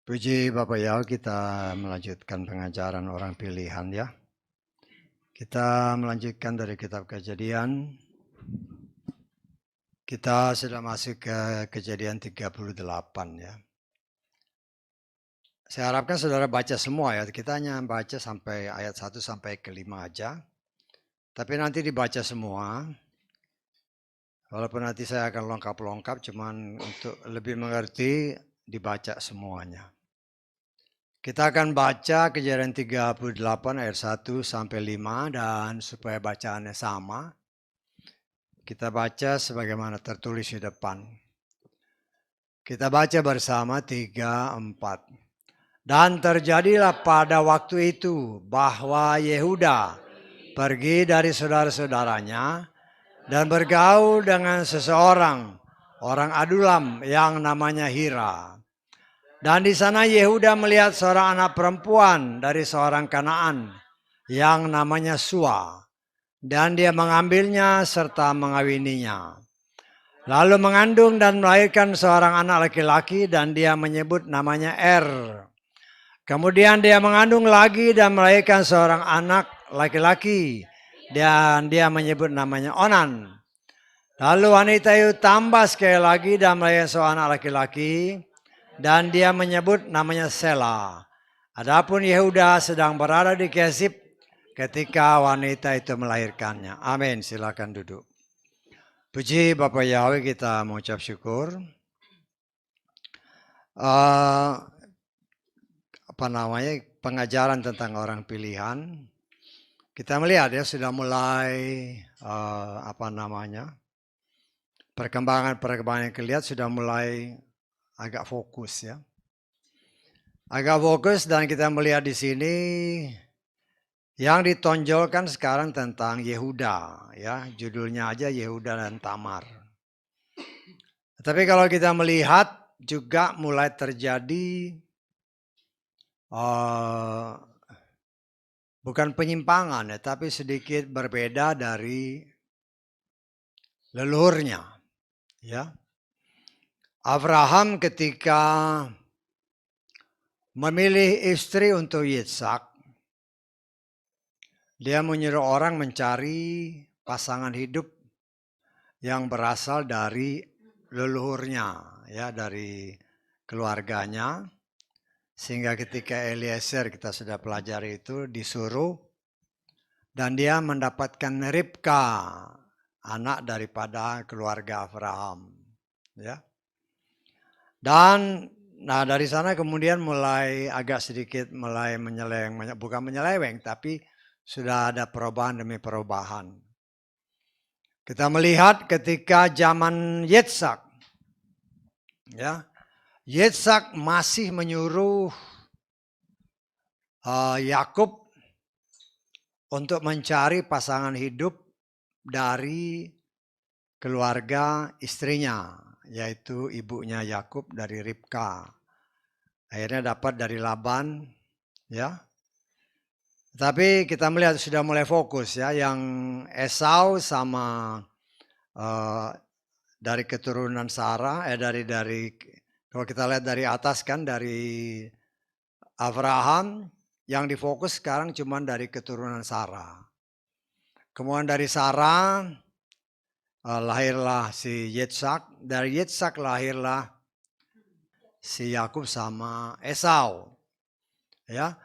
Puji Bapak Yao, kita melanjutkan pengajaran orang pilihan ya. Kita melanjutkan dari kitab Kejadian. Kita sudah masuk ke Kejadian 38 ya. Saya harapkan saudara baca semua ya. Kita hanya baca sampai ayat 1 sampai ke 5 aja. Tapi nanti dibaca semua. Walaupun nanti saya akan lengkap-lengkap, cuman untuk lebih mengerti dibaca semuanya. Kita akan baca Kejadian 38 ayat 1 sampai 5 dan supaya bacaannya sama, kita baca sebagaimana tertulis di depan. Kita baca bersama 3, 4. Dan terjadilah pada waktu itu bahwa Yehuda pergi dari saudara-saudaranya dan bergaul dengan seseorang, orang Adulam yang namanya Hira. Dan di sana Yehuda melihat seorang anak perempuan dari seorang Kanaan yang namanya Sua. Dan dia mengambilnya serta mengawininya. Lalu mengandung dan melahirkan seorang anak laki-laki dan dia menyebut namanya Er. Kemudian dia mengandung lagi dan melahirkan seorang anak laki-laki dan dia menyebut namanya Onan. Lalu wanita itu tambah sekali lagi dan melahirkan seorang anak laki-laki dan dia menyebut namanya Sela. Adapun Yehuda sedang berada di Kesib ketika wanita itu melahirkannya. Amin. Silakan duduk. Puji Bapak Yahweh, kita mengucap syukur. Pengajaran tentang orang pilihan. Kita melihat ya sudah mulai perkembangan yang kelihatan sudah mulai agak fokus ya. Agak fokus dan kita melihat di sini yang ditonjolkan sekarang tentang Yehuda ya, judulnya aja Yehuda dan Tamar. Tapi kalau kita melihat juga mulai terjadi bukan penyimpangan ya, tapi sedikit berbeda dari leluhurnya ya. Abraham ketika memilih istri untuk Yitzhak, dia menyuruh orang mencari pasangan hidup yang berasal dari leluhurnya, ya, dari keluarganya. Sehingga ketika Eliezer, kita sudah pelajari itu, disuruh dan dia mendapatkan Ribka, anak daripada keluarga Abraham, ya. Dan nah dari sana kemudian mulai agak sedikit mulai menyeleweng, bukan menyeleweng, tapi sudah ada perubahan demi perubahan. Kita melihat ketika zaman Yitzhak, ya, Yitzhak masih menyuruh Yakub untuk mencari pasangan hidup dari keluarga istrinya, yaitu ibunya Yakub dari Ribka. Akhirnya dapat dari Laban, ya. Tapi kita melihat sudah mulai fokus ya, yang Esau sama dari keturunan Sarah, dari kalau kita lihat dari atas kan dari Abraham, yang difokus sekarang cuma dari keturunan Sarah. Kemudian dari Sarah lahirlah si Yitzhak, dari Yitzhak lahirlah si Yakub sama Esau. Ya.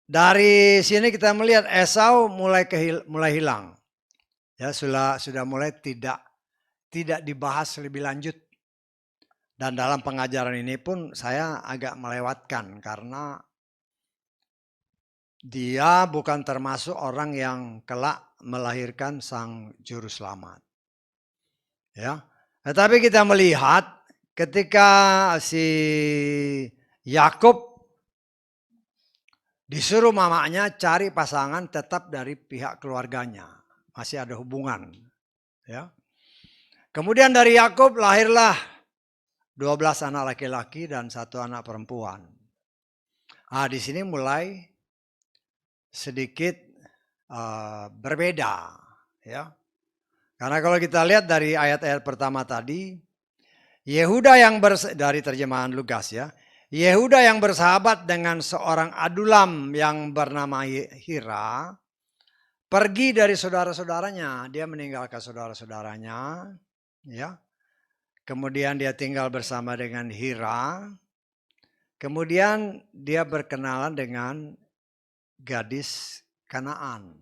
Dari sini kita melihat Esau mulai hilang. Ya, sudah mulai tidak dibahas lebih lanjut. Dan dalam pengajaran ini pun saya agak melewatkan karena dia bukan termasuk orang yang kelak melahirkan sang juru selamat. Ya. Tetapi kita melihat ketika si Yakub disuruh mamanya cari pasangan tetap dari pihak keluarganya, masih ada hubungan, ya. Kemudian dari Yakub lahirlah 12 anak laki-laki dan 1 anak perempuan. Nah, di sini mulai sedikit berbeda, ya. Karena kalau kita lihat dari ayat-ayat pertama tadi, Yehuda yang dari terjemahan Lukas ya, Yehuda yang bersahabat dengan seorang adulam yang bernama Hira, pergi dari saudara-saudaranya, dia meninggalkan saudara-saudaranya, ya. Kemudian dia tinggal bersama dengan Hira. Kemudian dia berkenalan dengan gadis Kanaan.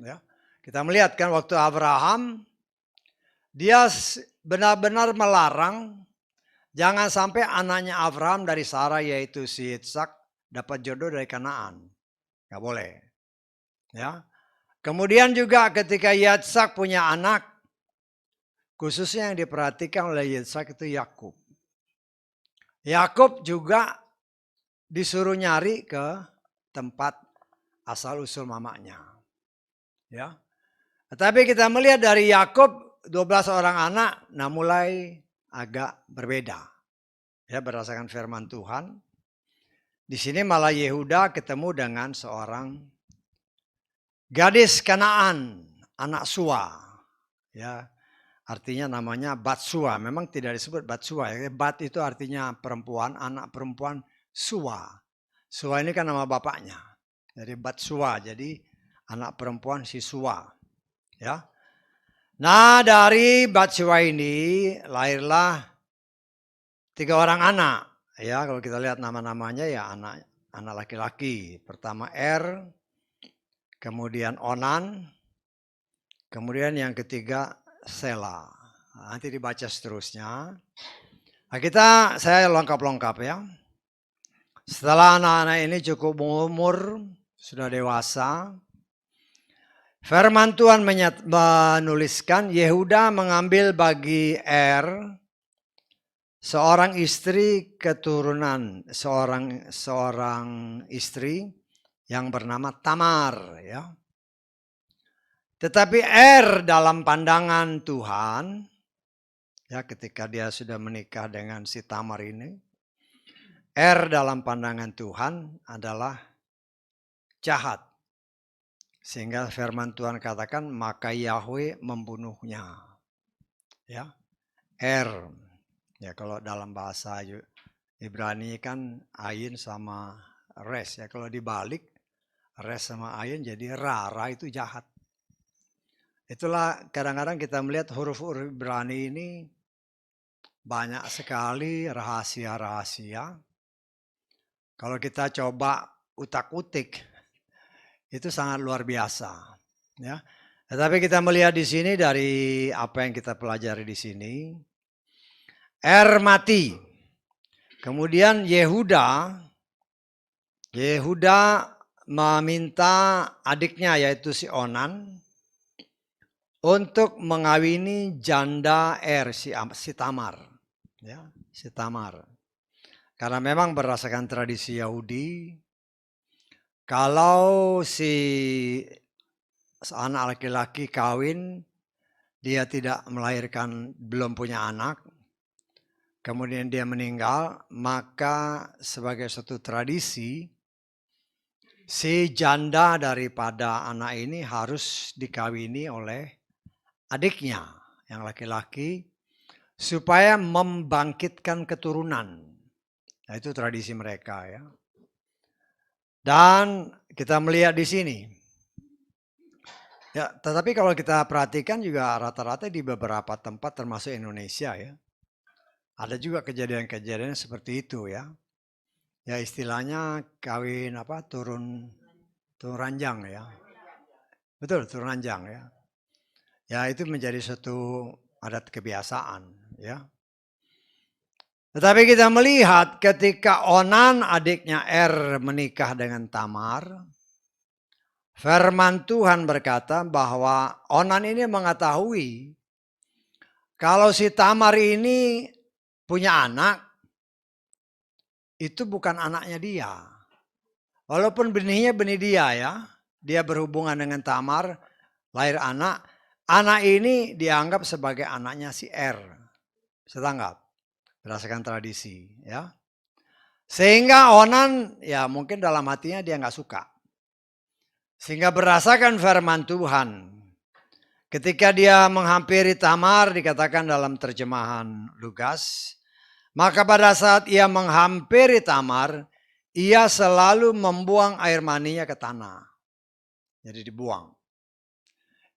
Ya. Kita melihat kan waktu Abraham, dia benar-benar melarang jangan sampai anaknya Abraham dari Sarah yaitu si Ishak dapat jodoh dari Kanaan. Gak boleh. Ya. Kemudian juga ketika Ishak punya anak, khususnya yang diperhatikan oleh Ishak itu Yakub. Yakub juga disuruh nyari ke tempat asal usul mamanya. Ya. Tetapi kita melihat dari Yakub 12 orang anak, nah mulai agak berbeda. Ya, berdasarkan firman Tuhan. Di sini malah Yehuda ketemu dengan seorang gadis Kanaan, anak Sua. Ya, artinya namanya Batsua. Memang tidak disebut Batsua. Ya. Bat itu artinya perempuan, anak perempuan Sua. Sua ini kan nama bapaknya. Jadi Batsua, jadi anak perempuan si Sua. Ya. Nah dari Batsua ini lahirlah 3 orang anak. Ya kalau kita lihat nama-namanya ya anak laki-laki. Pertama kemudian Onan, kemudian yang ketiga Sela. Nah, nanti dibaca seterusnya. Nah, saya lengkap-lengkap ya. Setelah anak-anak ini cukup umur, sudah dewasa, firman Tuhan menuliskan Yehuda mengambil bagi seorang istri keturunan seorang istri yang bernama Tamar ya. Tetapi dalam pandangan Tuhan ya ketika dia sudah menikah dengan si Tamar ini, dalam pandangan Tuhan adalah jahat. Sehingga firman Tuhan katakan maka Yahweh membunuhnya. Ya. Ya kalau dalam bahasa Ibrani kan ayin sama res ya. Kalau dibalik res sama ayin jadi ra itu jahat. Itulah kadang-kadang kita melihat huruf-huruf Ibrani ini banyak sekali rahasia-rahasia. Kalau kita coba utak-utik itu sangat luar biasa, ya. Tetapi kita melihat di sini dari apa yang kita pelajari di sini, mati. Kemudian Yehuda meminta adiknya yaitu si Onan untuk mengawini janda si Tamar, ya, si Tamar. Karena memang berdasarkan tradisi Yahudi, kalau si anak laki-laki kawin, dia tidak melahirkan, belum punya anak, kemudian dia meninggal, maka sebagai suatu tradisi, si janda daripada anak ini harus dikawini oleh adiknya yang laki-laki, supaya membangkitkan keturunan. Nah, itu tradisi mereka ya. Dan kita melihat di sini. Ya, tetapi kalau kita perhatikan juga rata-rata di beberapa tempat termasuk Indonesia ya. Ada juga kejadian-kejadian seperti itu ya. Ya istilahnya kawin turun ranjang ya. Betul, turun ranjang ya. Ya itu menjadi suatu adat kebiasaan ya. Tetapi kita melihat ketika Onan adiknya menikah dengan Tamar, firman Tuhan berkata bahwa Onan ini mengetahui kalau si Tamar ini punya anak, itu bukan anaknya dia. Walaupun benihnya benih dia ya, dia berhubungan dengan Tamar, lahir anak ini dianggap sebagai anaknya si Setanggap. Berdasarkan tradisi ya. Sehingga Onan ya mungkin dalam hatinya dia nggak suka. Sehingga berdasarkan firman Tuhan, Ketika dia menghampiri Tamar, dikatakan dalam terjemahan Lukas, maka pada saat ia menghampiri Tamar, ia selalu membuang air maninya ke tanah. Jadi dibuang.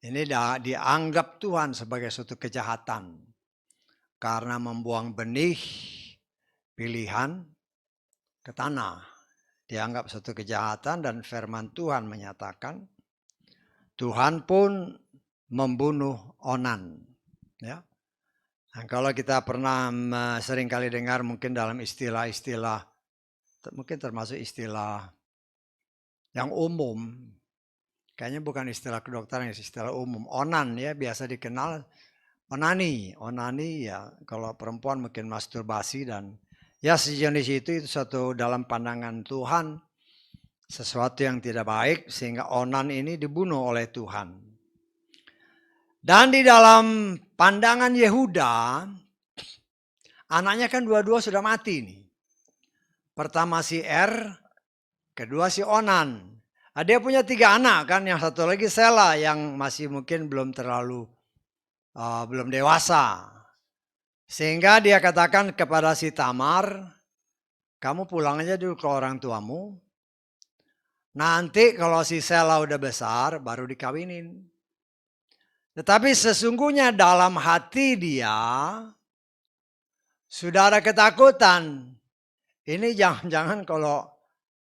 Ini dianggap Tuhan sebagai suatu kejahatan. Karena membuang benih pilihan ke tanah. Dianggap suatu kejahatan dan firman Tuhan menyatakan, Tuhan pun membunuh Onan. Ya. Nah, kalau kita pernah sering kali dengar mungkin dalam istilah-istilah, mungkin termasuk istilah yang umum, kayaknya bukan istilah kedokteran, istilah umum. Onan ya biasa dikenal onani ya kalau perempuan mungkin masturbasi dan ya sejenis itu suatu dalam pandangan Tuhan sesuatu yang tidak baik sehingga Onan ini dibunuh oleh Tuhan. Dan di dalam pandangan Yehuda, anaknya kan dua-dua sudah mati nih. Pertama si kedua si Onan. Nah, dia punya 3 anak kan, yang satu lagi Sela yang masih mungkin belum dewasa. Sehingga dia katakan kepada si Tamar, kamu pulang aja dulu ke orang tuamu. Nanti kalau si Sela udah besar baru dikawinin. Tetapi sesungguhnya dalam hati dia sudah ada ketakutan. Ini jangan-jangan kalau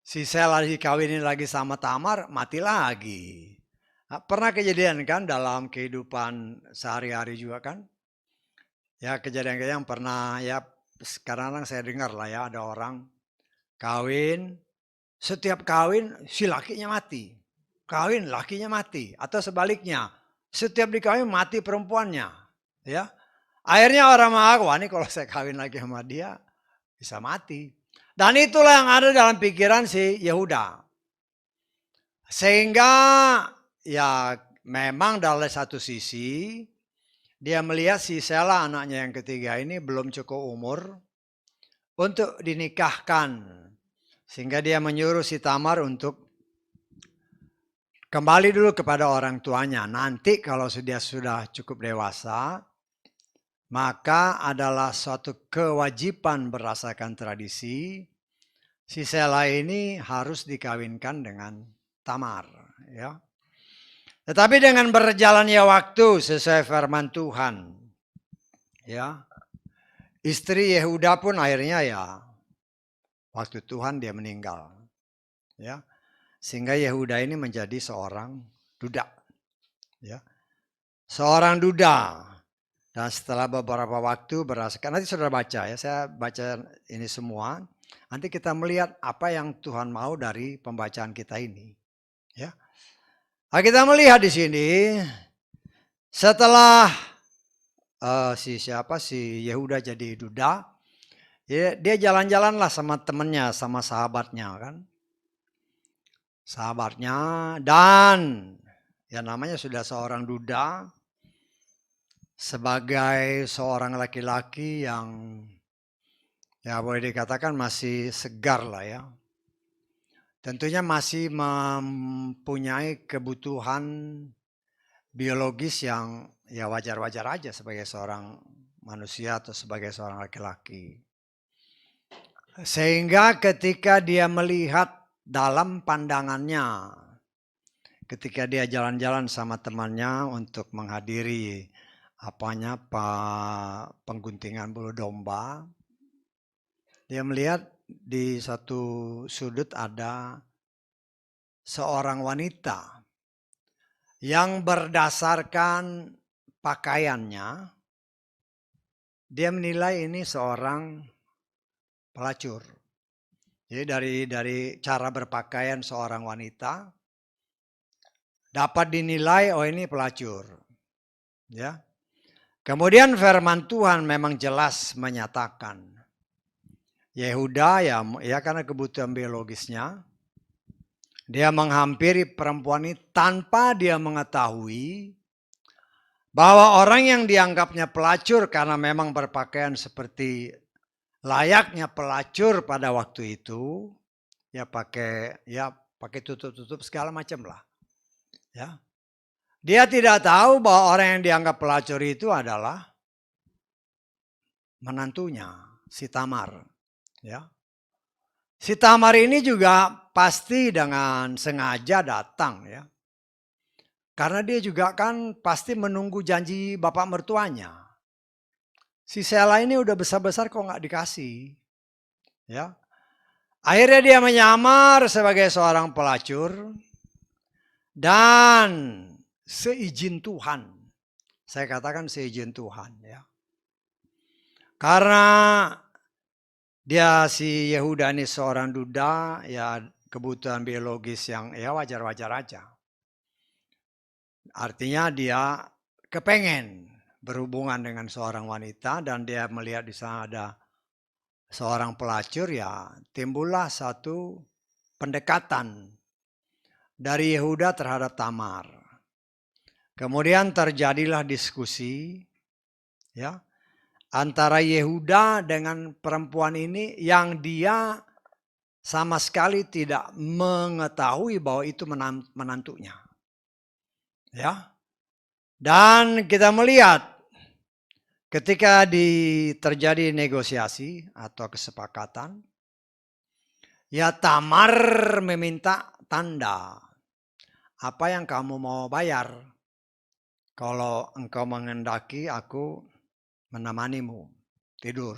si Sela dikawinin lagi sama Tamar, mati lagi. Nah, pernah kejadian kan dalam kehidupan sehari-hari juga kan? Ya kejadian-kejadian pernah ya sekarang saya dengar lah ya ada orang kawin, setiap kawin si lakinya mati. Kawin lakinya mati atau sebaliknya. Setiap dikawin mati perempuannya, ya. Akhirnya orang mengaku, wah ini kalau saya kawin lagi sama dia bisa mati. Dan itulah yang ada dalam pikiran si Yehuda. Sehingga ya memang dari satu sisi dia melihat si Sela anaknya yang ketiga ini belum cukup umur untuk dinikahkan. Sehingga dia menyuruh si Tamar untuk kembali dulu kepada orang tuanya. Nanti kalau dia sudah cukup dewasa, maka adalah suatu kewajiban berdasarkan tradisi, si Sela ini harus dikawinkan dengan Tamar. Ya. Tetapi dengan berjalannya waktu sesuai firman Tuhan, ya, istri Yehuda pun akhirnya ya waktu Tuhan dia meninggal. Ya. Sehingga Yehuda ini menjadi seorang duda. Ya. Seorang duda. Dan setelah beberapa waktu berdasarkan, nanti saudara baca ya, saya baca ini semua. Nanti kita melihat apa yang Tuhan mau dari pembacaan kita ini. Ya. Nah, kita melihat di sini, setelah si Yehuda jadi duda, ya, dia jalan-jalanlah sama temennya, sama sahabatnya kan. Sahabatnya dan ya namanya sudah seorang duda sebagai seorang laki-laki yang ya boleh dikatakan masih segar lah ya. Tentunya masih mempunyai kebutuhan biologis yang ya wajar-wajar aja sebagai seorang manusia atau sebagai seorang laki-laki. Sehingga ketika dia melihat dalam pandangannya, ketika dia jalan-jalan sama temannya untuk menghadiri pengguntingan bulu domba, dia melihat di satu sudut ada seorang wanita yang berdasarkan pakaiannya, dia menilai ini seorang pelacur. Jadi dari cara berpakaian seorang wanita dapat dinilai oh ini pelacur. Ya. Kemudian firman Tuhan memang jelas menyatakan Yehuda ya karena kebutuhan biologisnya dia menghampiri perempuan ini tanpa dia mengetahui bahwa orang yang dianggapnya pelacur karena memang berpakaian seperti layaknya pelacur pada waktu itu, ya pakai tutup-tutup segala macam lah. Ya. Dia tidak tahu bahwa orang yang dianggap pelacur itu adalah menantunya, si Tamar. Ya. Si Tamar ini juga pasti dengan sengaja datang ya. Karena dia juga kan pasti menunggu janji bapak mertuanya. Si Sela ini udah besar-besar kok nggak dikasih. Ya. Akhirnya dia menyamar sebagai seorang pelacur dan seizin Tuhan. Saya katakan seizin Tuhan ya. Karena dia si Yehuda ini seorang duda, ya kebutuhan biologis yang ya wajar-wajar aja. Artinya dia kepengen berhubungan dengan seorang wanita dan dia melihat di sana ada seorang pelacur, ya timbullah satu pendekatan dari Yehuda terhadap Tamar. Kemudian terjadilah diskusi ya antara Yehuda dengan perempuan ini yang dia sama sekali tidak mengetahui bahwa itu menantunya. Ya. Dan kita melihat ketika terjadi negosiasi atau kesepakatan, ya Tamar meminta tanda. Apa yang kamu mau bayar kalau engkau mengendaki aku menemanimu tidur?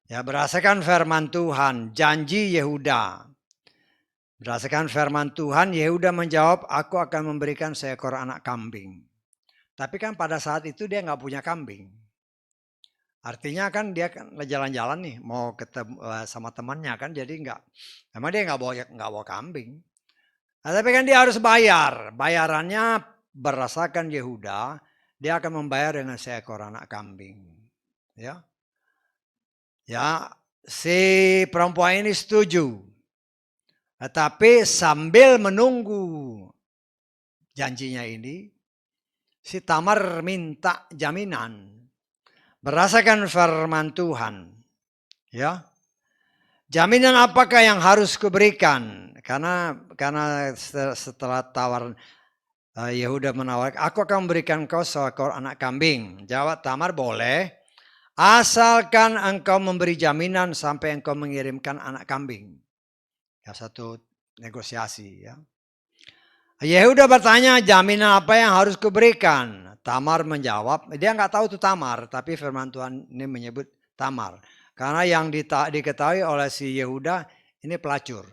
Ya berdasarkan firman Tuhan, janji Yehuda. Berdasarkan firman Tuhan, Yehuda menjawab, aku akan memberikan seekor anak kambing. Tapi kan pada saat itu dia nggak punya kambing. Artinya kan dia kan jalan-jalan nih, mau ketemu sama temannya kan, jadi emang dia nggak bawa kambing. Nah, tapi kan dia harus bayar. Bayarannya berdasarkan Yehuda, dia akan membayar dengan seekor anak kambing. Ya, si perempuan ini setuju. Tetapi sambil menunggu janjinya ini, si Tamar minta jaminan berdasarkan firman Tuhan. Ya, jaminan apakah yang harus kuberikan? Karena setelah tawaran Yehuda menawarkan, aku akan memberikan kau seekor anak kambing. Jawab Tamar, boleh, asalkan engkau memberi jaminan sampai engkau mengirimkan anak kambing. Ya, satu negosiasi ya. Yehuda bertanya, jaminan apa yang harus kuberikan? Tamar menjawab, dia nggak tahu itu Tamar, tapi firman Tuhan ini menyebut Tamar. Karena yang diketahui oleh si Yehuda ini pelacur.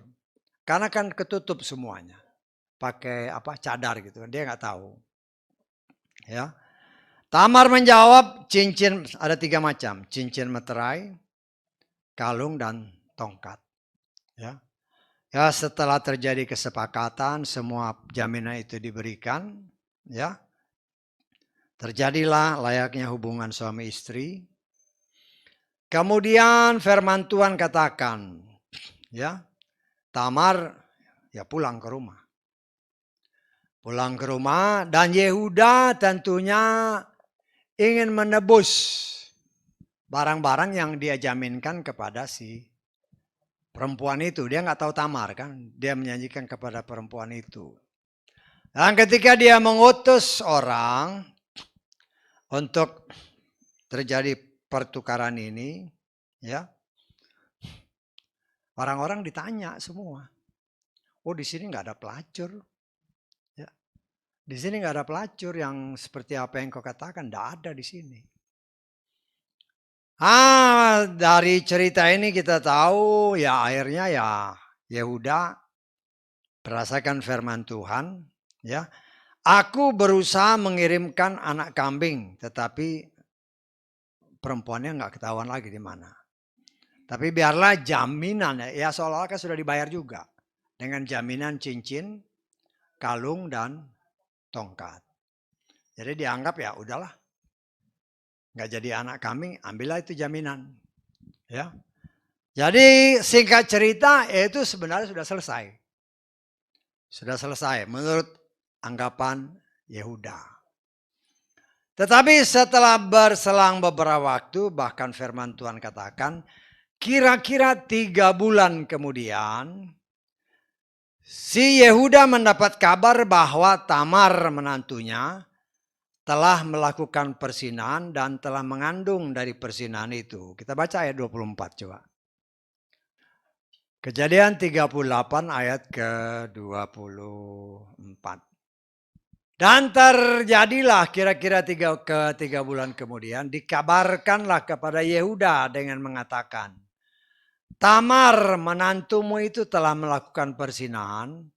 Karena kan ketutup semuanya. Pakai cadar gitu, dia nggak tahu. Ya. Tamar menjawab, cincin ada 3 macam, cincin meterai, kalung dan tongkat. Ya. Ya, setelah terjadi kesepakatan, semua jaminan itu diberikan, ya. Terjadilah layaknya hubungan suami istri. Kemudian firman Tuhan katakan, ya, Tamar ya pulang ke rumah. Pulang ke rumah dan Yehuda tentunya ingin menebus barang-barang yang dia jaminkan kepada si perempuan itu. Dia nggak tahu Tamar kan, dia menyanyikan kepada perempuan itu. Dan ketika dia mengutus orang untuk terjadi pertukaran ini, ya, orang-orang ditanya semua. Oh, di sini nggak ada pelacur, ya. Di sini nggak ada pelacur yang seperti apa yang kau katakan, nggak ada di sini. Dari cerita ini kita tahu ya akhirnya ya Yehuda berdasarkan firman Tuhan, ya, aku berusaha mengirimkan anak kambing, tetapi perempuannya nggak ketahuan lagi di mana. Tapi biarlah jaminan ya seolah-olah kan sudah dibayar juga dengan jaminan cincin, kalung dan tongkat. Jadi dianggap ya udahlah, nggak jadi anak kambing, ambillah itu jaminan. Ya, jadi singkat cerita itu sebenarnya sudah selesai. Sudah selesai menurut anggapan Yehuda. Tetapi setelah berselang beberapa waktu, bahkan firman Tuhan katakan, kira-kira 3 bulan kemudian, Si Yehuda mendapat kabar bahwa Tamar menantunya telah melakukan perzinahan dan telah mengandung dari perzinahan itu. Kita baca ayat 24 coba. Kejadian 38 ayat ke-24. Dan terjadilah kira-kira 3 bulan kemudian dikabarkanlah kepada Yehuda dengan mengatakan, Tamar menantumu itu telah melakukan perzinahan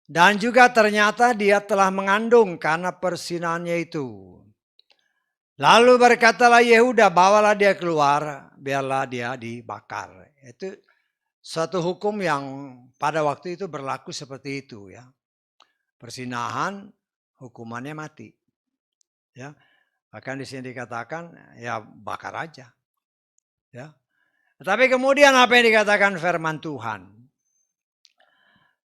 dan juga ternyata dia telah mengandung karena perzinahannya itu. Lalu berkatalah Yehuda, bawalah dia keluar, biarlah dia dibakar. Itu suatu hukum yang pada waktu itu berlaku seperti itu ya. Perzinahan hukumannya mati. Ya. Bahkan di sini dikatakan ya bakar aja. Ya. Tapi kemudian apa yang dikatakan firman Tuhan?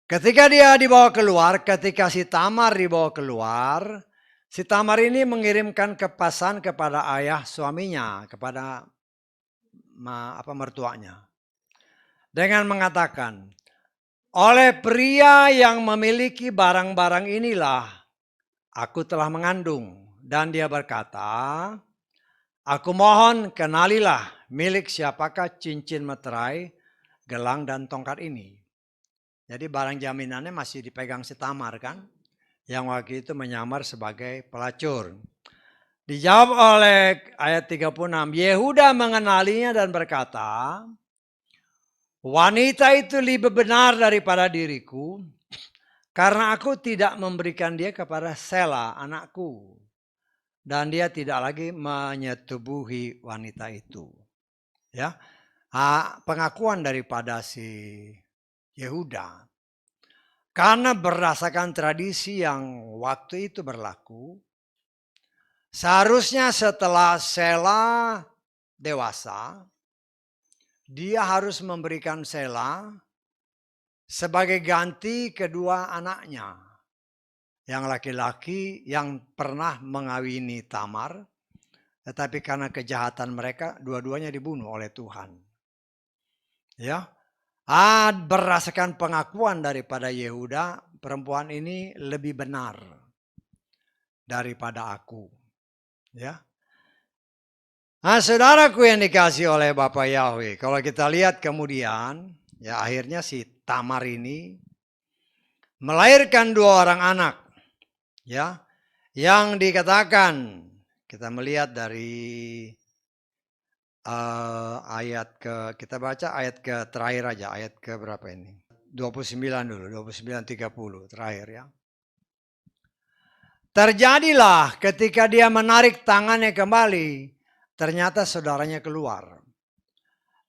Ketika dia dibawa keluar, ketika si Tamar dibawa keluar, si Tamar ini mengirimkan pesan kepada ayah suaminya, kepada mertuanya. Dengan mengatakan, oleh pria yang memiliki barang-barang inilah aku telah mengandung. Dan dia berkata, aku mohon kenalilah milik siapakah cincin meterai, gelang dan tongkat ini. Jadi barang jaminannya masih dipegang si Tamar kan. Yang waktu itu menyamar sebagai pelacur. Dijawab oleh ayat 36, Yehuda mengenalinya dan berkata, wanita itu lebih benar daripada diriku, karena aku tidak memberikan dia kepada Sela anakku. Dan dia tidak lagi menyetubuhi wanita itu. Ya, pengakuan daripada si Yehuda. Karena berdasarkan tradisi yang waktu itu berlaku, seharusnya setelah Sela dewasa, dia harus memberikan Sela sebagai ganti kedua anaknya. Yang laki-laki yang pernah mengawini Tamar, tetapi karena kejahatan mereka, dua-duanya dibunuh oleh Tuhan. Ya, berdasarkan pengakuan daripada Yehuda, perempuan ini lebih benar daripada aku. Ya, saudaraku yang dikasih oleh Bapak Yahweh, kalau kita lihat kemudian, ya akhirnya si Tamar ini melahirkan 2 orang anak. Ya, yang dikatakan kita melihat dari kita baca ayat ke terakhir aja, ayat ke berapa ini? 29 dulu, 29-30 terakhir ya. Terjadilah ketika dia menarik tangannya kembali, ternyata saudaranya keluar.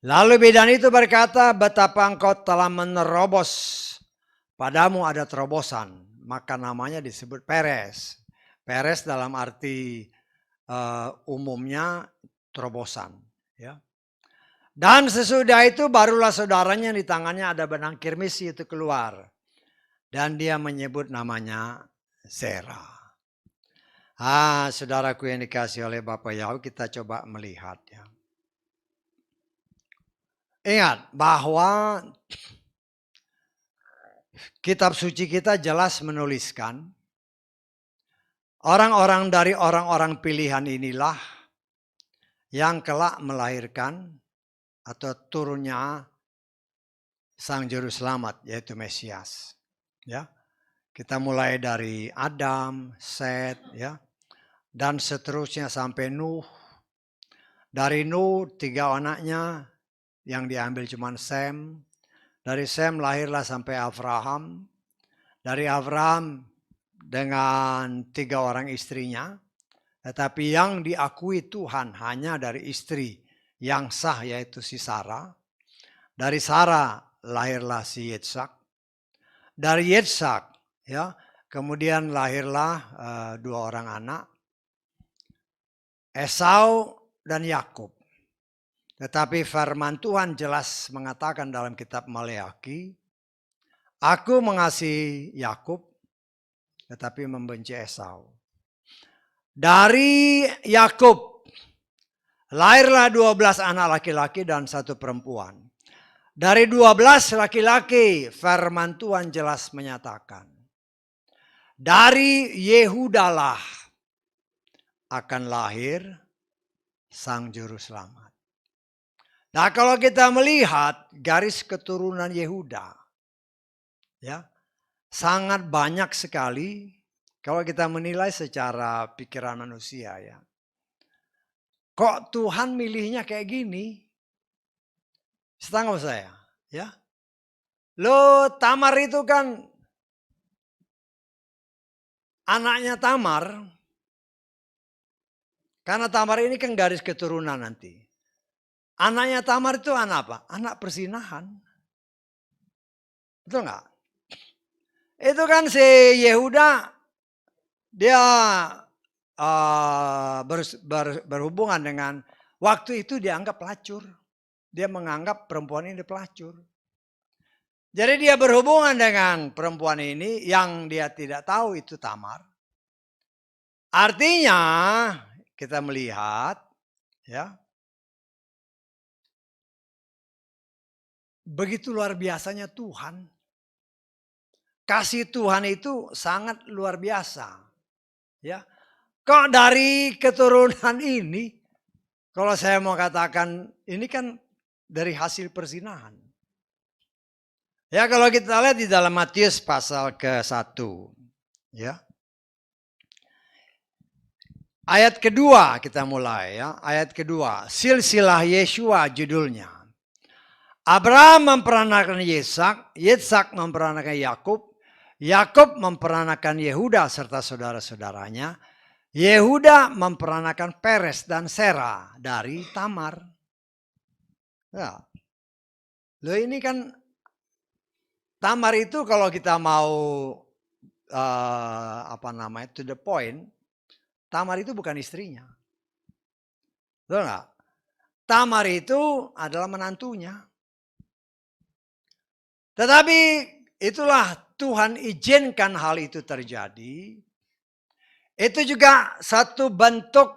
Lalu bidan itu berkata, betapa engkau telah menerobos, padamu ada terobosan. Maka namanya disebut Peres. Peres dalam arti umumnya terobosan. Ya. Dan sesudah itu barulah saudaranya di tangannya ada benang kirmisi itu keluar. Dan dia menyebut namanya Zera. Saudaraku yang dikasih oleh Bapak Yahweh, kita coba melihat ya. Ingat bahwa kitab suci kita jelas menuliskan orang-orang dari orang-orang pilihan inilah yang kelak melahirkan atau turunnya Sang Juru Selamat yaitu Mesias. Ya. Kita mulai dari Adam, Set, ya, dan seterusnya sampai Nuh. Dari Nuh 3 anaknya yang diambil cuma Sem. Dari Sem lahirlah sampai Abraham. Dari Abraham dengan 3 orang istrinya. Tetapi yang diakui Tuhan hanya dari istri yang sah yaitu si Sarah. Dari Sarah lahirlah si Yitzhak. Dari Yitzhak ya, kemudian lahirlah 2 orang anak, Esau dan Yakub. Tetapi firman Tuhan jelas mengatakan dalam kitab Maleaki, aku mengasihi Yakub tetapi membenci Esau. Dari Yakub lahirlah 12 anak laki-laki dan 1 perempuan. Dari 12 laki-laki, firman Tuhan jelas menyatakan, dari Yehudalah akan lahir Sang Juru Selamat. Nah, kalau kita melihat garis keturunan Yehuda, ya, sangat banyak sekali kalau kita menilai secara pikiran manusia, ya. Kok Tuhan milihnya kayak gini? Setangkap saya, ya. Lo Tamar itu kan anaknya Tamar, karena Tamar ini kan garis keturunan nanti. Anaknya Tamar itu anak apa? Anak persinahan. Betul nggak? Itu kan si Yehuda, dia berhubungan dengan, waktu itu dianggap pelacur. Dia menganggap perempuan ini pelacur. Jadi dia berhubungan dengan perempuan ini yang dia tidak tahu itu Tamar. Artinya kita melihat, ya, begitu luar biasanya Tuhan. Kasih Tuhan itu sangat luar biasa. Ya. Kok dari keturunan ini, kalau saya mau katakan ini kan dari hasil perzinahan. Ya, kalau kita lihat di dalam Matius pasal ke-1, ya. Ayat kedua kita mulai, ya. Ayat kedua, silsilah Yeshua judulnya. Abraham memperanakan Yesak, Yesak memperanakan Yakub, Yakub memperanakan Yehuda serta saudara-saudaranya, Yehuda memperanakan Peres dan Sera dari Tamar. Ya. Loh, ini kan Tamar itu kalau kita mau to the point, Tamar itu bukan istrinya. Betul nggak? Tamar itu adalah menantunya. Tetapi itulah Tuhan izinkan hal itu terjadi. Itu juga satu bentuk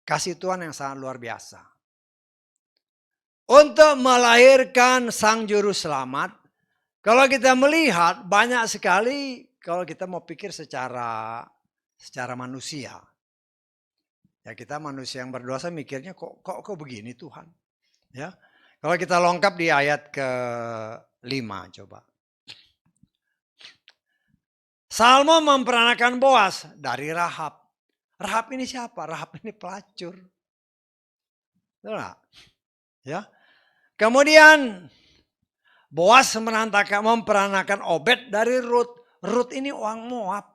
kasih Tuhan yang sangat luar biasa. Untuk melahirkan Sang Juru Selamat, kalau kita melihat banyak sekali, kalau kita mau pikir secara manusia. Ya, kita manusia yang berdosa mikirnya kok begini Tuhan. Ya. Kalau kita lengkap di ayat ke-5 coba. Salmo memperanakan Boas dari Rahab. Rahab ini siapa? Rahab ini pelacur. Betul nggak? Ya. Kemudian Boas memperanakan Obed dari Rut. Rut ini orang Moab.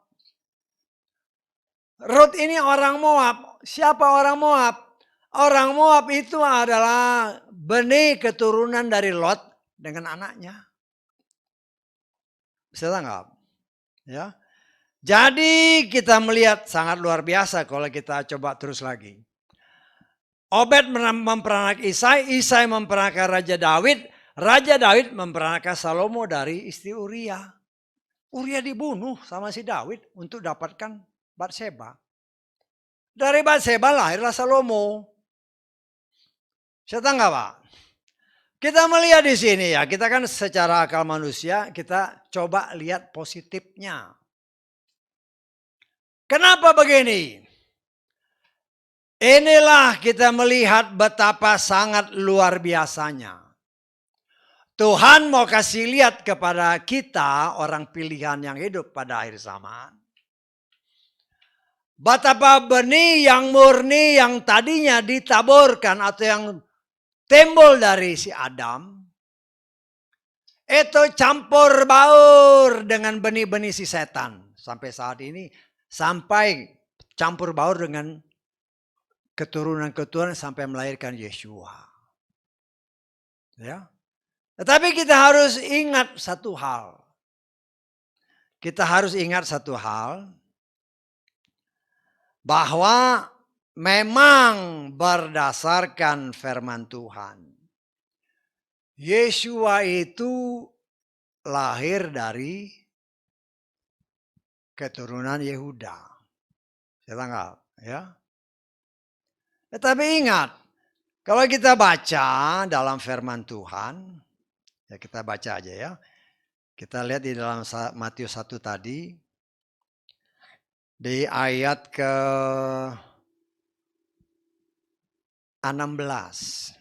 Rut ini orang Moab. Siapa orang Moab? Orang Moab itu adalah benih keturunan dari Lot dengan anaknya. Bisa nggak? Ya. Jadi kita melihat sangat luar biasa kalau kita coba terus lagi. Obed memperanakan Isai, Isai memperanakan Raja Daud memperanakan Salomo dari istri Uria. Uria dibunuh sama si Daud untuk dapatkan Batseba. Dari Batseba lahirlah Salomo. Saya nggak, Pak? Kita melihat di sini, ya, kita kan secara akal manusia, kita coba lihat positifnya. Kenapa begini? Inilah kita melihat betapa sangat luar biasanya. Tuhan mau kasih lihat kepada kita, orang pilihan yang hidup pada akhir zaman. Betapa benih yang murni yang tadinya ditaburkan atau yang timbul dari si Adam, itu campur baur dengan benih-benih si setan. Sampai saat ini, sampai campur baur dengan keturunan-keturunan sampai melahirkan Yeshua. Ya. Tetapi kita harus ingat satu hal. Kita harus ingat satu hal. Bahwa memang berdasarkan firman Tuhan. Yeshua itu lahir dari keturunan Yehuda. Saya tangkap, ya. Tetapi ingat, Kalau kita baca dalam firman Tuhan, ya kita baca aja ya. Kita lihat di dalam Matius 1 tadi, di ayat ke 16.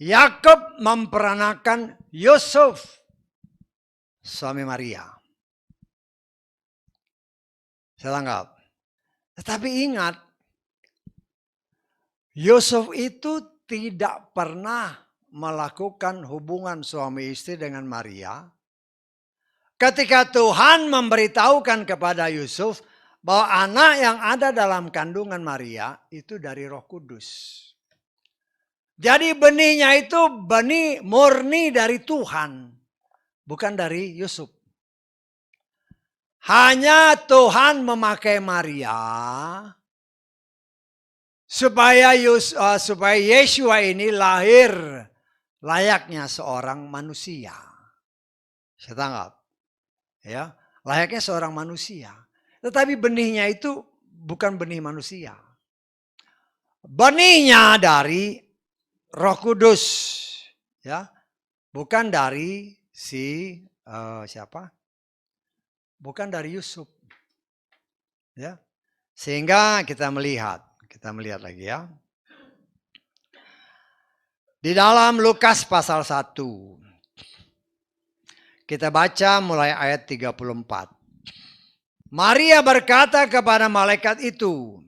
Yakub memperanakan Yusuf, suami Maria. Saya tanggap. Tetapi ingat, Yusuf itu tidak pernah melakukan hubungan suami istri dengan Maria. Ketika Tuhan memberitahukan kepada Yusuf bahwa anak yang ada dalam kandungan Maria itu dari Roh Kudus. Jadi benihnya itu benih murni dari Tuhan, bukan dari Yusuf. Hanya Tuhan memakai Maria supaya Yeshua ini lahir layaknya seorang manusia. Saya tanggap. Ya, layaknya seorang manusia. Tetapi benihnya itu bukan benih manusia. Benihnya dari Roh Kudus, ya, bukan dari siapa? Bukan dari Yusuf, ya. Sehingga kita melihat lagi ya. Di dalam Lukas pasal 1, kita baca mulai ayat 34. Maria berkata kepada malaikat itu,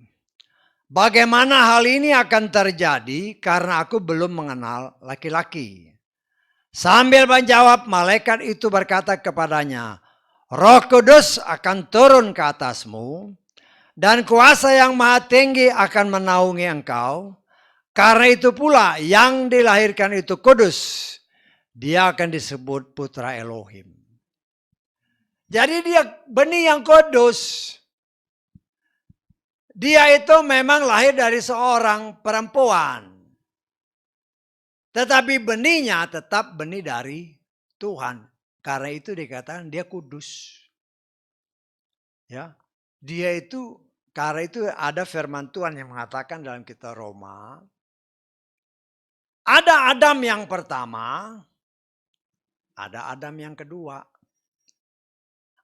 bagaimana hal ini akan terjadi karena aku belum mengenal laki-laki. Sambil menjawab, malaikat itu berkata kepadanya, Roh Kudus akan turun ke atasmu dan kuasa yang maha tinggi akan menaungi engkau. Karena itu pula yang dilahirkan itu kudus. Dia akan disebut putra Elohim. Jadi dia benih yang kudus. Dia itu memang lahir dari seorang perempuan. Tetapi benihnya tetap benih dari Tuhan. Karena itu dikatakan dia kudus. Ya, dia itu, karena itu ada firman Tuhan yang mengatakan dalam kitab Roma. Ada Adam yang pertama, ada Adam yang kedua.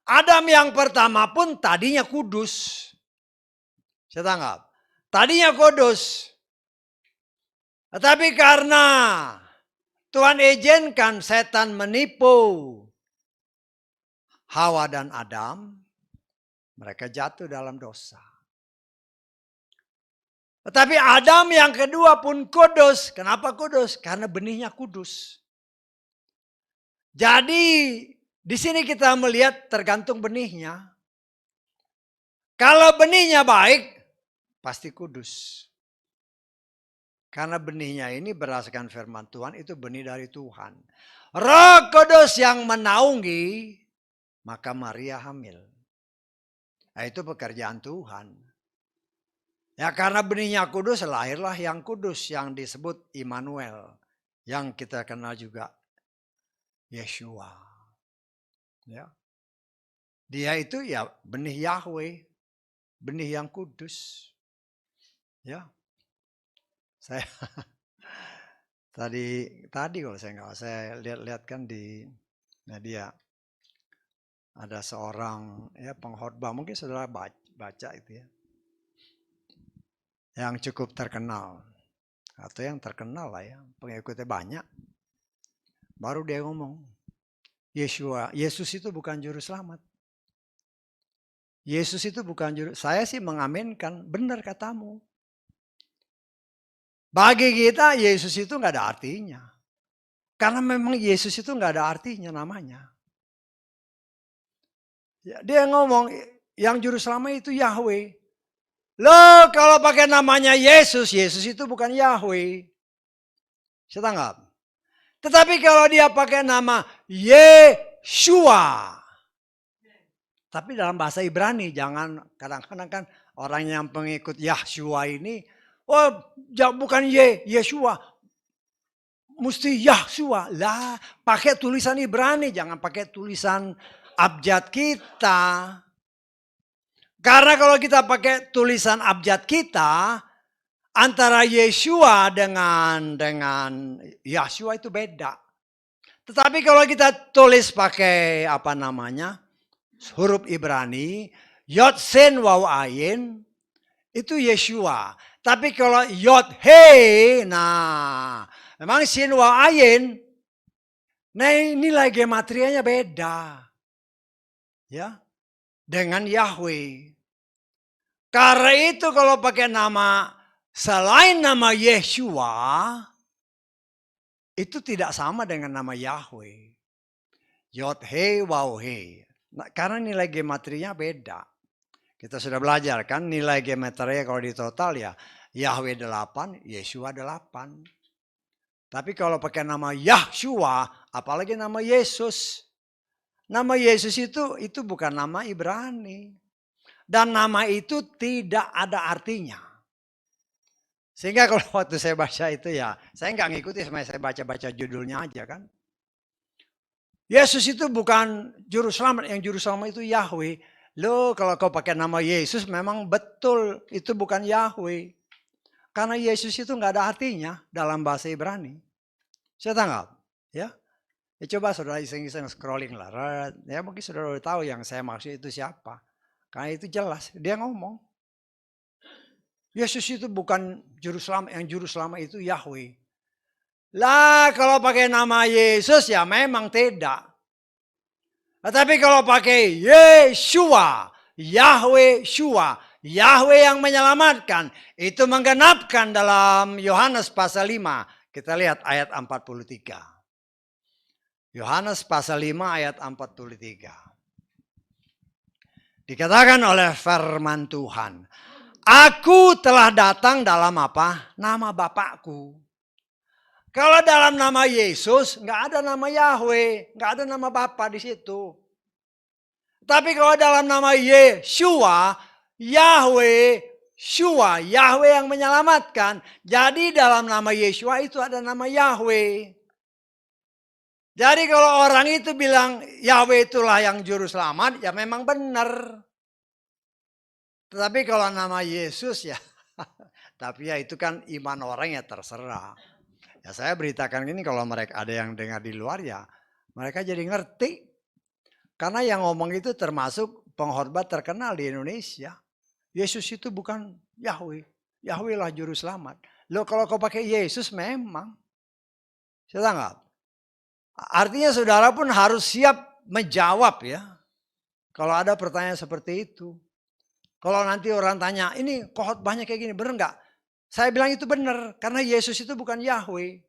Adam yang pertama pun tadinya kudus. Saya tanggap. Tadinya kudus. Tetapi karena Tuhan izinkan setan menipu Hawa dan Adam, mereka jatuh dalam dosa. Tetapi Adam yang kedua pun kudus. Kenapa kudus? Karena benihnya kudus. Jadi di sini kita melihat tergantung benihnya. Kalau benihnya baik, pasti kudus. Karena benihnya ini berdasarkan firman Tuhan itu benih dari Tuhan. Roh Kudus yang menaungi, maka Maria hamil. Nah, itu pekerjaan Tuhan. Ya karena benihnya kudus, lahirlah yang kudus yang disebut Immanuel. Yang kita kenal juga Yeshua. Ya. Dia itu ya benih Yahweh. Benih yang kudus. Ya. Saya tadi kalau saya lihat kan di media ada seorang ya pengkhotbah, mungkin saudara baca itu ya, yang cukup terkenal atau yang terkenal lah ya, pengikutnya banyak. Baru dia ngomong, Yesus itu bukan juru selamat. Yesus itu bukan juru. Saya sih mengaminkan, benar katamu. Bagi kita Yesus itu nggak ada artinya. Karena memang Yesus itu nggak ada artinya namanya. Ya, dia ngomong yang juru selamat itu Yahweh. Loh kalau pakai namanya Yesus, Yesus itu bukan Yahweh. Saya tanggap. Tetapi kalau dia pakai nama Yeshua. Tapi dalam bahasa Ibrani, jangan kadang-kadang kan orang yang pengikut Yahshua ini, oh bukan Yeshua, mesti Yahshua. Lah, pakai tulisan Ibrani, jangan pakai tulisan abjad kita. Karena kalau kita pakai tulisan abjad kita, antara Yeshua dengan Yahshua itu beda. Tetapi kalau kita tulis pakai apa namanya, huruf Ibrani, Yod Sen Waw Ayin, itu Yeshua. Tapi kalau Yod He, nah memang Sin Waw Ayin, nah nilai gematrianya beda. Ya, dengan Yahweh. Karena itu kalau pakai nama selain nama Yeshua, itu tidak sama dengan nama Yahweh. Yod He Waw He. Nah, karena nilai gematrinya beda. Kita sudah belajar kan nilai gematria kalau di total ya Yahweh 8, Yeshua 8. Tapi kalau pakai nama Yahshua, apalagi nama Yesus. Nama Yesus itu bukan nama Ibrani. Dan nama itu tidak ada artinya. Sehingga kalau waktu saya baca itu ya, saya nggak ngikuti, saya baca-baca judulnya aja kan. Yesus itu bukan juru selamat, yang juru selamat itu Yahweh. Loh kalau kau pakai nama Yesus memang betul itu bukan Yahweh. Karena Yesus itu nggak ada artinya dalam bahasa Ibrani. Saya tanggap, ya. Coba saudara iseng-iseng scrolling lah. Ya mungkin saudara udah tahu yang saya maksud itu siapa. Karena itu jelas, dia ngomong. Yesus itu bukan juru selamat, yang juru selamat itu Yahweh. Lah kalau pakai nama Yesus ya memang tidak. Tetapi kalau pakai Yeshua, Yahweh Shua, Yahweh yang menyelamatkan, itu menggenapkan dalam Yohanes pasal 5. Kita lihat ayat 43. Yohanes pasal 5 ayat 43. Dikatakan oleh firman Tuhan, aku telah datang dalam apa? Nama Bapakku. Kalau dalam nama Yesus, nggak ada nama Yahweh, nggak ada nama Bapa di situ. Tapi kalau dalam nama Yeshua, Yahweh, Shua, Yahweh yang menyelamatkan. Jadi dalam nama Yeshua itu ada nama Yahweh. Jadi kalau orang itu bilang Yahweh itulah yang juru selamat, ya memang benar. Tetapi kalau nama Yesus ya, tapi ya itu kan iman orang ya terserah. Ya saya beritakan ini kalau mereka ada yang dengar di luar ya, mereka jadi ngerti. Karena yang ngomong itu termasuk pengkhotbah terkenal di Indonesia. Yesus itu bukan Yahweh. Yahweh lah juru selamat. Loh kalau kau pakai Yesus memang. Saya tanggap. Artinya saudara pun harus siap menjawab ya. Kalau ada pertanyaan seperti itu. Kalau nanti orang tanya, ini khotbahnya kayak gini, benar nggak? Saya bilang itu benar, karena Yesus itu bukan Yahweh.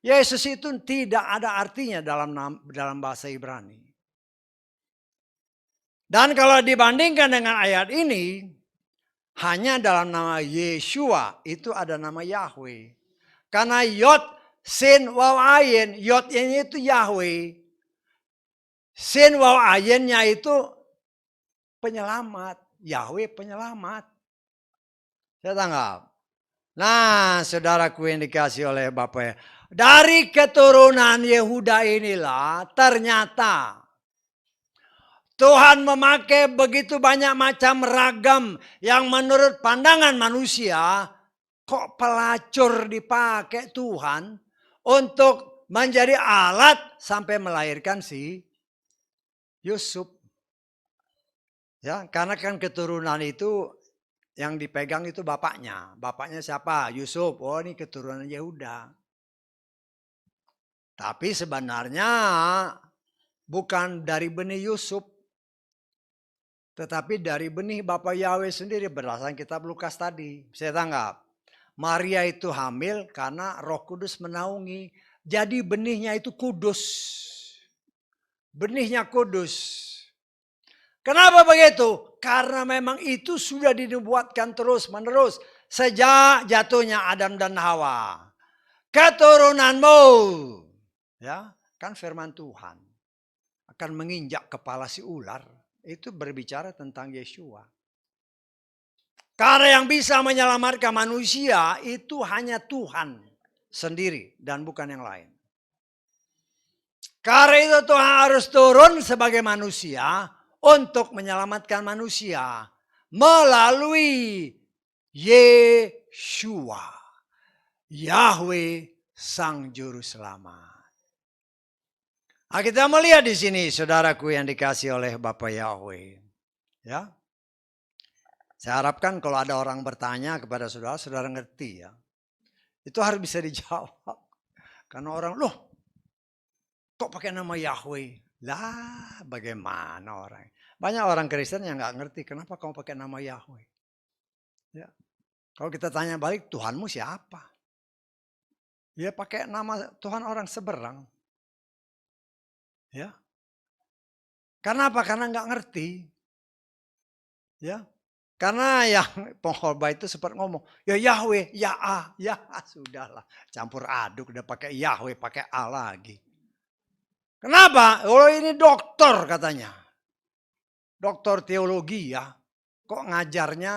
Yesus itu tidak ada artinya dalam bahasa Ibrani. Dan kalau dibandingkan dengan ayat ini, hanya dalam nama Yeshua itu ada nama Yahweh. Karena Yod, Sin, Waw, Ayin, Yod ini itu Yahweh. Sin, Waw, Ayinnya itu penyelamat. Yahweh penyelamat. Saya tanggap. Nah saudaraku yang dikasih oleh Bapak. Dari keturunan Yehuda inilah ternyata Tuhan memakai begitu banyak macam ragam yang menurut pandangan manusia kok pelacur dipakai Tuhan untuk menjadi alat sampai melahirkan si Yusuf. Ya, karena kan keturunan itu yang dipegang itu bapaknya. Bapaknya siapa? Yusuf. Oh ini keturunan Yehuda. Tapi sebenarnya bukan dari benih Yusuf. Tetapi dari benih Bapak Yahweh sendiri berdasarkan kitab Lukas tadi. Saya tanggap. Maria itu hamil karena Roh Kudus menaungi. Jadi benihnya itu kudus. Benihnya kudus. Kenapa begitu? Karena memang itu sudah dinubuatkan terus menerus. Sejak jatuhnya Adam dan Hawa. Keturunanmu. Ya, kan firman Tuhan. Akan menginjak kepala si ular. Itu berbicara tentang Yeshua. Karena yang bisa menyelamatkan manusia itu hanya Tuhan sendiri dan bukan yang lain. Karena itu Tuhan harus turun sebagai manusia untuk menyelamatkan manusia melalui Yeshua, Yahweh Sang Juru Selamat. Nah, kita melihat di sini saudaraku yang dikasih oleh Bapak Yahweh. Ya. Saya harapkan kalau ada orang bertanya kepada saudara, saudara ngerti ya. Itu harus bisa dijawab. Karena orang, loh kok pakai nama Yahweh? Lah bagaimana orang? Banyak orang Kristen yang gak ngerti kenapa kamu pakai nama Yahweh. Ya. Kalau kita tanya balik, Tuhanmu siapa? Ya pakai nama Tuhan orang seberang. Ya. Kenapa? Karena nggak ngerti. Ya. Karena yang pengkhotbah itu sempat ngomong, ya Yahweh, ya A, ya A, sudahlah. Campur aduk, udah pakai Yahweh, pakai A lagi. Kenapa? Oh ini dokter katanya. Dokter teologi ya. Kok ngajarnya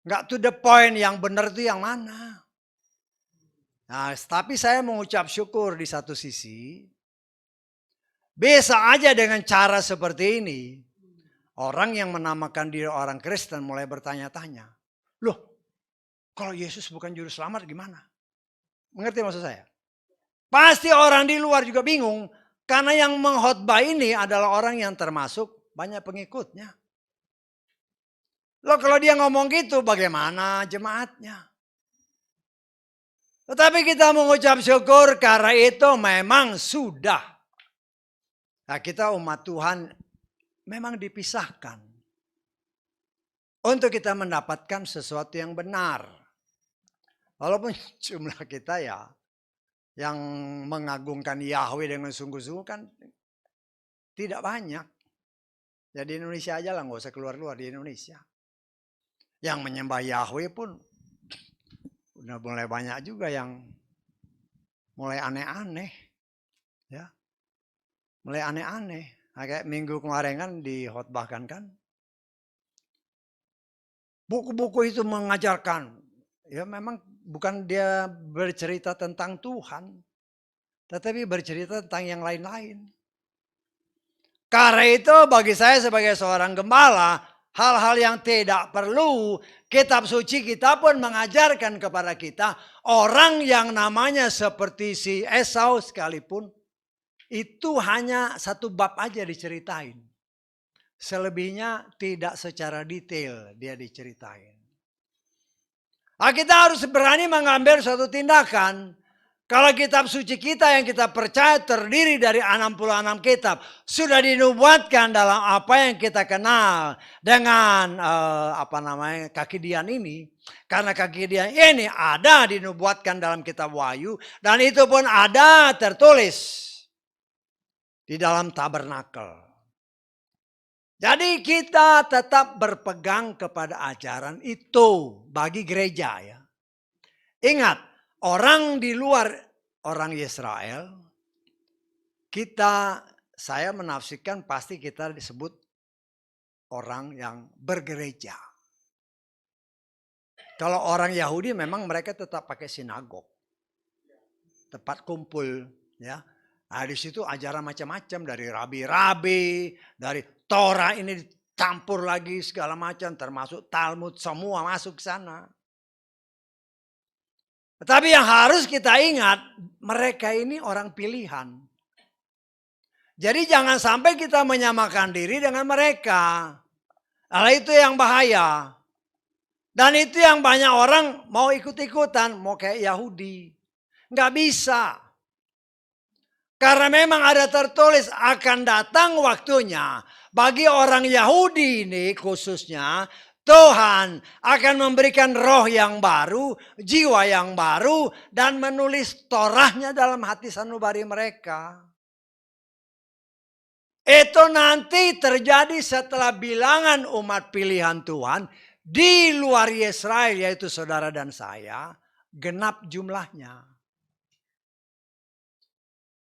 nggak to the point, yang benar itu yang mana? Nah, tapi saya mengucap syukur di satu sisi. Bisa aja dengan cara seperti ini. Orang yang menamakan diri orang Kristen mulai bertanya-tanya. Loh, kalau Yesus bukan juru selamat gimana? Mengerti maksud saya? Pasti orang di luar juga bingung. Karena yang mengkhotbah ini adalah orang yang termasuk banyak pengikutnya. Loh kalau dia ngomong gitu bagaimana jemaatnya? Tetapi kita mengucap syukur karena itu memang sudah. Nah, kita umat Tuhan memang dipisahkan. Untuk kita mendapatkan sesuatu yang benar. Walaupun jumlah kita ya yang mengagungkan Yahweh dengan sungguh-sungguh kan tidak banyak. Ya di Indonesia aja lah, nggak usah keluar-luar di Indonesia. Yang menyembah Yahweh pun udah mulai banyak juga yang mulai aneh-aneh. Ya. Mulai aneh-aneh. Nah, kayak minggu kemarin kan dikhotbahkan kan. Buku-buku itu mengajarkan. Ya memang bukan dia bercerita tentang Tuhan. Tetapi bercerita tentang yang lain-lain. Karena itu bagi saya sebagai seorang gembala, hal-hal yang tidak perlu, kitab suci kita pun mengajarkan kepada kita, orang yang namanya seperti si Esau sekalipun, itu hanya satu bab aja diceritain. Selebihnya tidak secara detail dia diceritain. Nah, kita harus berani mengambil suatu tindakan. Kalau kitab suci kita yang kita percaya terdiri dari 66 kitab. Sudah dinubuatkan dalam apa yang kita kenal dengan Kakidian ini. Karena Kakidian ini ada dinubuatkan dalam kitab Wahyu. Dan itu pun ada tertulis di dalam tabernakel. Jadi kita tetap berpegang kepada ajaran itu bagi gereja ya. Ingat, orang di luar orang Israel, saya menafsirkan pasti kita disebut orang yang bergereja. Kalau orang Yahudi memang mereka tetap pakai sinagog. Tempat kumpul ya. Nah, di situ ajaran macam-macam dari rabi-rabi, dari Torah ini dicampur lagi segala macam, termasuk Talmud, semua masuk ke sana. Tetapi yang harus kita ingat, mereka ini orang pilihan. Jadi jangan sampai kita menyamakan diri dengan mereka. Nah, itu yang bahaya. Dan itu yang banyak orang mau ikut-ikutan, mau kayak Yahudi. Nggak bisa. Karena memang ada tertulis akan datang waktunya bagi orang Yahudi ini khususnya Tuhan akan memberikan roh yang baru, jiwa yang baru dan menulis Torahnya dalam hati sanubari mereka. Itu nanti terjadi setelah bilangan umat pilihan Tuhan di luar Israel yaitu saudara dan saya genap jumlahnya.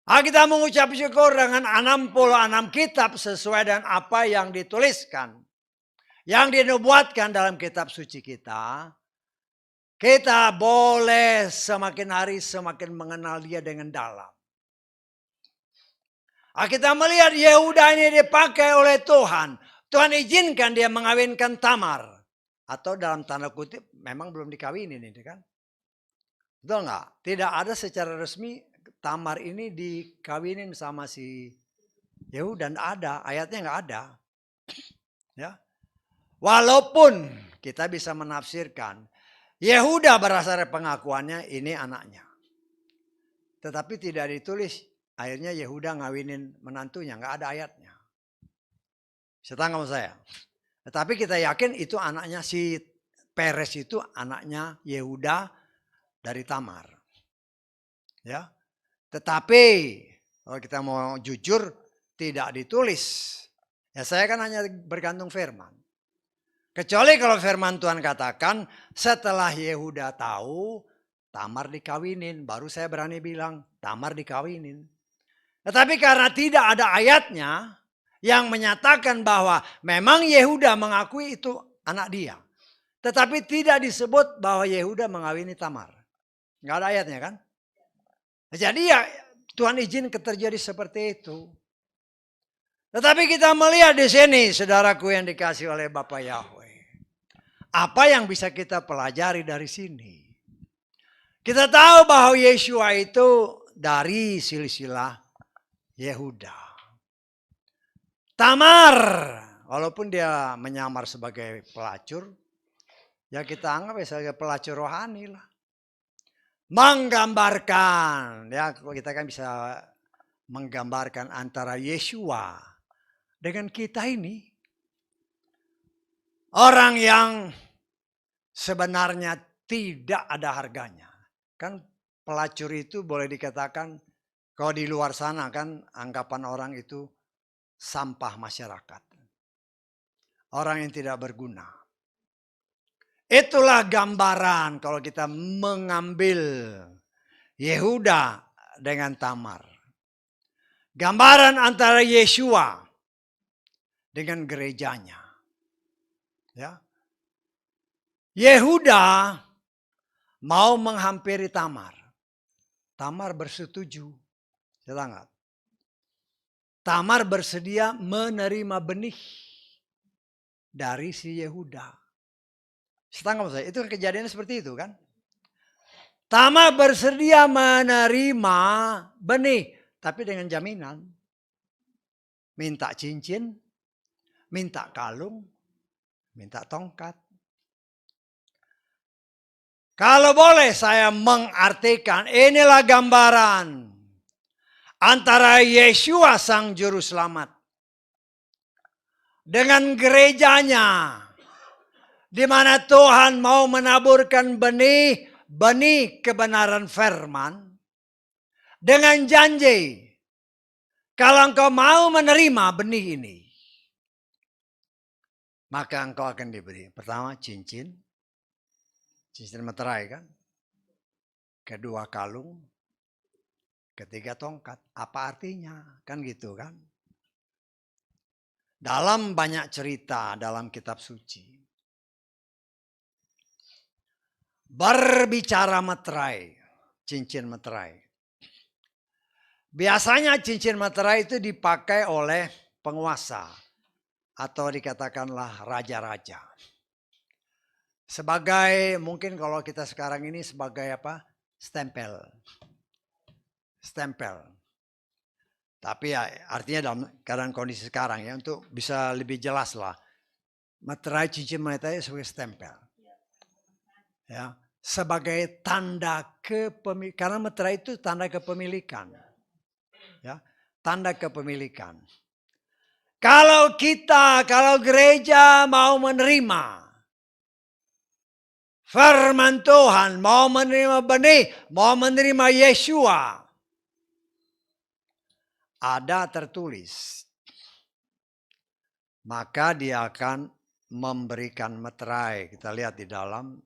Kita mengucap syukur dengan 66 kitab sesuai dengan apa yang dituliskan. Yang dinubuatkan dalam kitab suci kita. Kita boleh semakin hari semakin mengenal dia dengan dalam. Kita melihat Yehuda ini dipakai oleh Tuhan. Tuhan izinkan dia mengawinkan Tamar. Atau dalam tanda kutip memang belum dikawinin ini kan. Betul nggak? Tidak ada secara resmi Tamar ini dikawinin sama si Yehuda. Ada, ayatnya nggak ada. Ya. Walaupun kita bisa menafsirkan Yehuda berdasarkan pengakuannya ini anaknya. Tetapi tidak ditulis akhirnya Yehuda ngawinin menantunya, nggak ada ayatnya. Setangkap saya. Tetapi kita yakin itu anaknya si Peres itu anaknya Yehuda dari Tamar. Ya. Tetapi kalau kita mau jujur tidak ditulis. Ya saya kan hanya bergantung firman. Kecuali kalau firman Tuhan katakan setelah Yehuda tahu Tamar dikawinin, baru saya berani bilang Tamar dikawinin. Tetapi karena tidak ada ayatnya yang menyatakan bahwa memang Yehuda mengakui itu anak dia. Tetapi tidak disebut bahwa Yehuda mengawini Tamar. Nggak ada ayatnya kan? Jadi ya Tuhan izin terjadi seperti itu. Tetapi kita melihat di sini saudaraku yang dikasih oleh Bapak Yahweh. Apa yang bisa kita pelajari dari sini? Kita tahu bahwa Yeshua itu dari silsilah Yehuda. Tamar, walaupun dia menyamar sebagai pelacur, ya kita anggap sebagai pelacur rohani lah. Menggambarkan, ya kita kan bisa menggambarkan antara Yeshua dengan kita ini. Orang yang sebenarnya tidak ada harganya. Kan pelacur itu boleh dikatakan kalau di luar sana kan anggapan orang itu sampah masyarakat. Orang yang tidak berguna. Itulah gambaran kalau kita mengambil Yehuda dengan Tamar. Gambaran antara Yeshua dengan gerejanya. Ya. Yehuda mau menghampiri Tamar. Tamar bersetuju. Sangat. Tamar bersedia menerima benih dari si Yehuda. Setangkap saya, itu kejadiannya seperti itu kan. Tamar bersedia menerima benih. Tapi dengan jaminan. Minta cincin, minta kalung, minta tongkat. Kalau boleh saya mengartikan, inilah gambaran antara Yeshua sang juru selamat dengan gerejanya, di mana Tuhan mau menaburkan benih kebenaran firman dengan janji, kalau engkau mau menerima benih ini, maka engkau akan diberi. Pertama cincin meterai kan. Kedua kalung. Ketiga tongkat. Apa artinya? Kan gitu kan. Dalam banyak cerita dalam kitab suci. Berbicara meterai. Cincin meterai. Biasanya cincin meterai itu dipakai oleh penguasa. Atau dikatakanlah raja-raja. Sebagai mungkin kalau kita sekarang ini sebagai apa? Stempel. Tapi ya artinya dalam keadaan kondisi sekarang ya untuk bisa lebih jelas lah. Meterai cincin meterai sebagai stempel. Ya, sebagai tanda kepemilikan. Karena meterai itu tanda kepemilikan. Ya, tanda kepemilikan. Kalau gereja mau menerima firman Tuhan, mau menerima benih, mau menerima Yeshua, ada tertulis, maka dia akan memberikan meterai. Kita lihat di dalam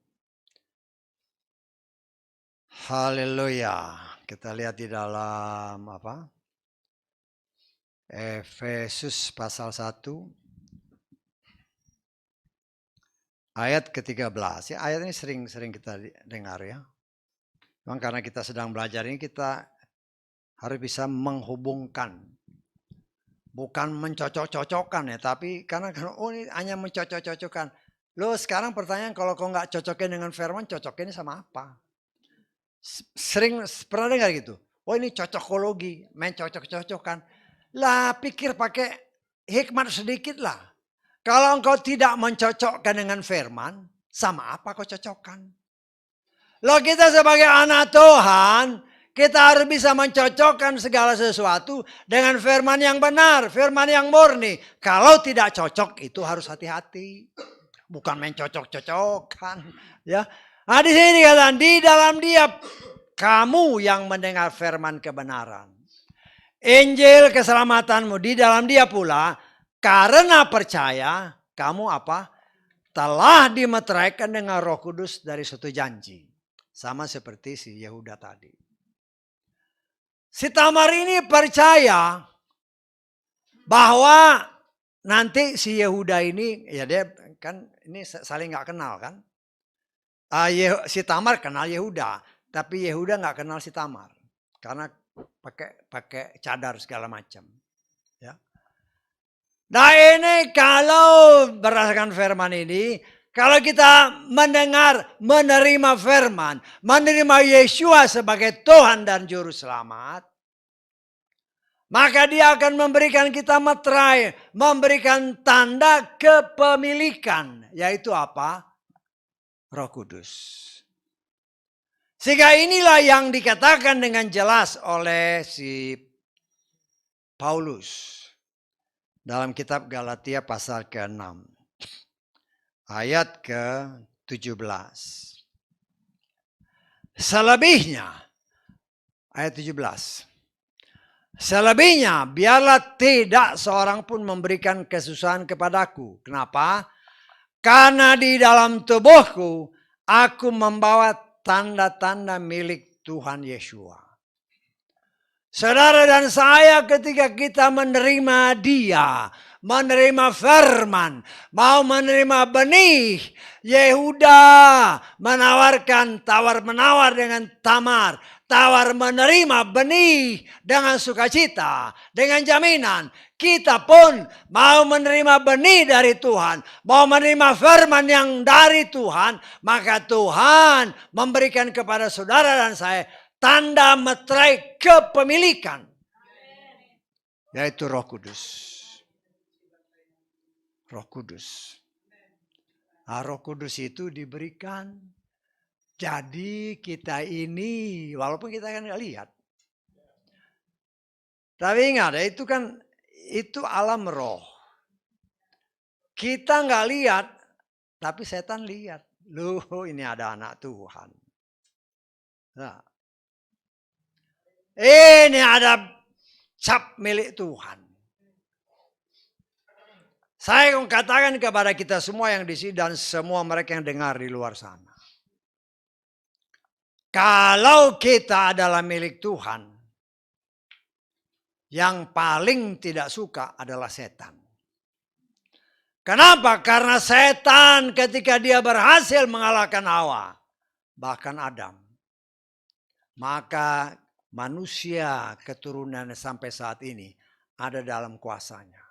haleluya. Kita lihat di dalam apa? Efesus pasal 1 ayat ke-13. Ya, ayat ini sering kita dengar ya. Memang karena kita sedang belajar ini kita harus bisa menghubungkan Bukan mencocok-cocokkan ya, tapi karena oh ini hanya mencocok-cocokkan. Lo sekarang pertanyaan, kalau kau nggak cocokin dengan firman, cocokinnya sama apa? Sering pernah dengar gitu. Oh ini cocokologi, main cocok-cocokkan. Lah pikir pakai hikmat sedikit lah. Kalau engkau tidak mencocokkan dengan firman, sama apa kau cocokkan? Loh kita sebagai anak Tuhan, kita harus bisa mencocokkan segala sesuatu dengan firman yang benar, firman yang murni. Kalau tidak cocok itu harus hati-hati. Bukan main cocok-cocokkan. Ya. Nah di sini dikatakan, di dalam dia kamu yang mendengar firman kebenaran. Injil keselamatanmu di dalam dia pula, karena percaya kamu apa? Telah dimeteraikan dengan Roh Kudus dari suatu janji. Sama seperti si Yehuda tadi. Si Tamar ini percaya bahwa nanti si Yehuda ini, ya dia kan ini saling gak kenal kan. Si Tamar kenal Yehuda, tapi Yehuda gak kenal si Tamar. Karena pakai cadar segala macam. Ya. Nah ini kalau berdasarkan firman ini, kalau kita mendengar, menerima firman, menerima Yeshua sebagai Tuhan dan Juru Selamat, maka dia akan memberikan kita meterai, memberikan tanda kepemilikan, yaitu apa? Roh Kudus. Sehingga inilah yang dikatakan dengan jelas oleh si Paulus dalam kitab Galatia pasal ke-6. Ayat ke-17. Selebihnya, ayat 17. Selebihnya, biarlah tidak seorang pun memberikan kesusahan kepadaku. Kenapa? Karena di dalam tubuhku, aku membawa tanda-tanda milik Tuhan Yeshua. Saudara dan saya ketika kita menerima dia, menerima firman, mau menerima benih, Yehuda menawarkan tawar-menawar dengan Tamar, tawar menerima benih dengan sukacita, dengan jaminan. Kita pun mau menerima benih dari Tuhan, mau menerima firman yang dari Tuhan, maka Tuhan memberikan kepada saudara dan saya tanda meterai kepemilikan, yaitu Roh Kudus. Roh Kudus. Nah, Roh Kudus itu diberikan. Jadi kita ini, walaupun kita kan nggak lihat, tapi ingat itu kan itu alam roh. Kita nggak lihat, tapi setan lihat. Loh, ini ada anak Tuhan. Nah, ini ada cap milik Tuhan. Saya katakan kepada kita semua yang di sini dan semua mereka yang dengar di luar sana. Kalau kita adalah milik Tuhan, yang paling tidak suka adalah setan. Kenapa? Karena setan ketika dia berhasil mengalahkan Hawa, bahkan Adam, maka manusia keturunan sampai saat ini ada dalam kuasanya.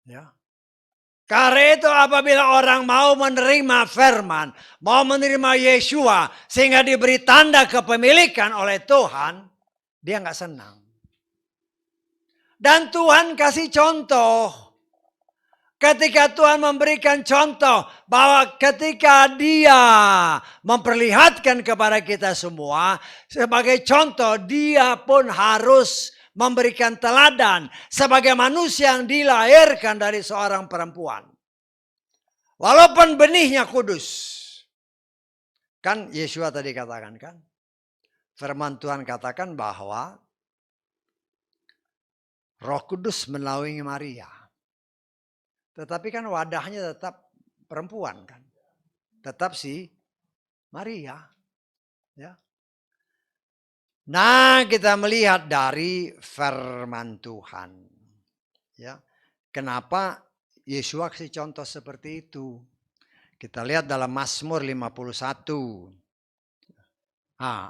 Ya. Karena itu apabila orang mau menerima firman, mau menerima Yeshua, sehingga diberi tanda kepemilikan oleh Tuhan, dia nggak senang. Dan Tuhan kasih contoh. Ketika Tuhan memberikan contoh bahwa ketika dia memperlihatkan kepada kita semua sebagai contoh, dia pun harus memberikan teladan sebagai manusia yang dilahirkan dari seorang perempuan. Walaupun benihnya kudus. Kan Yeshua tadi katakan kan. Firman Tuhan katakan bahwa Roh Kudus menaungi Maria. Tetapi kan wadahnya tetap perempuan kan. Tetap si Maria. Ya. Nah kita melihat dari firman Tuhan. Ya. Kenapa Yeshua kasih contoh seperti itu? Kita lihat dalam Mazmur 51.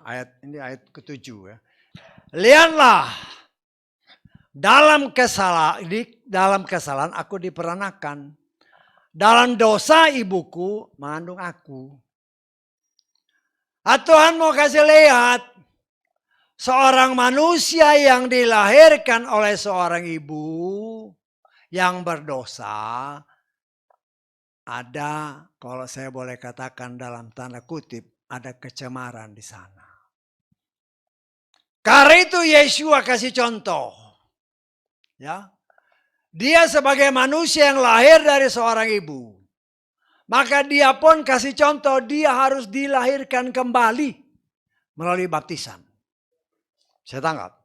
Ayat ini ayat ke-7 ya. Lihatlah dalam kesalahan aku diperanakan. Dalam dosa ibuku mengandung aku. Tuhan mau kasih lihat. Seorang manusia yang dilahirkan oleh seorang ibu yang berdosa. Ada, kalau saya boleh katakan dalam tanda kutip, ada kecemaran di sana. Karena itu Yeshua kasih contoh. Ya, dia sebagai manusia yang lahir dari seorang ibu. Maka dia pun kasih contoh, dia harus dilahirkan kembali melalui baptisan. Saya tangkap.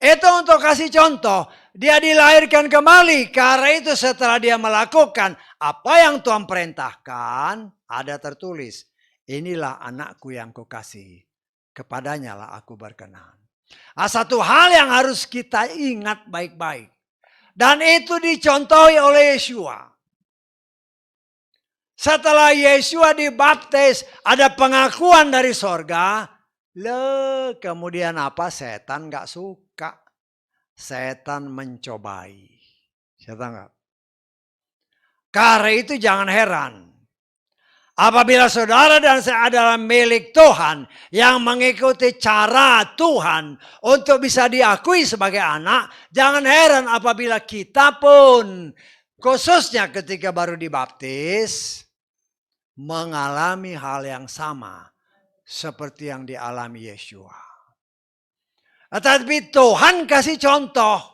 Itu untuk kasih contoh, dia dilahirkan kembali. Karena itu setelah dia melakukan apa yang Tuhan perintahkan, ada tertulis, inilah anakku yang kukasihi, kepadanya lah aku berkenan. Satu hal yang harus kita ingat baik-baik. Dan itu dicontohi oleh Yeshua. Setelah Yeshua dibaptis, ada pengakuan dari sorga. Kemudian apa? Setan gak suka. Setan mencobai. Setan gak? Karena itu jangan heran. Apabila saudara dan saya adalah milik Tuhan yang mengikuti cara Tuhan untuk bisa diakui sebagai anak, jangan heran apabila kita pun khususnya ketika baru dibaptis mengalami hal yang sama seperti yang dialami Yeshua. Tetapi Tuhan kasih contoh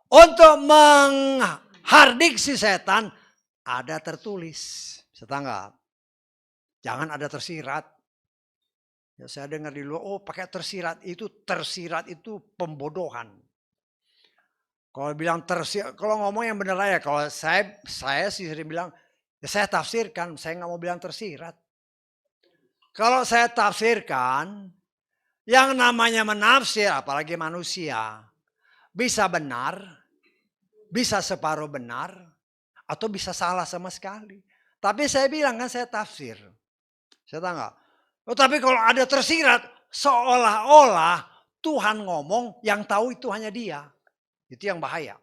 untuk menghardik si setan, ada tertulis. Setangga, jangan ada tersirat. Ya, saya dengar di luar, pakai tersirat itu pembodohan. Kalau bilang tersirat, kalau ngomong yang benar aja, kalau saya sih sering bilang, ya saya tafsirkan, saya nggak mau bilang tersirat. Kalau saya tafsirkan, yang namanya menafsir, apalagi manusia, bisa benar, bisa separuh benar, atau bisa salah sama sekali. Tapi saya bilang kan saya tafsir. Saya tahu nggak? Tapi kalau ada tersirat, seolah-olah Tuhan ngomong yang tahu itu hanya dia. Itu yang bahaya.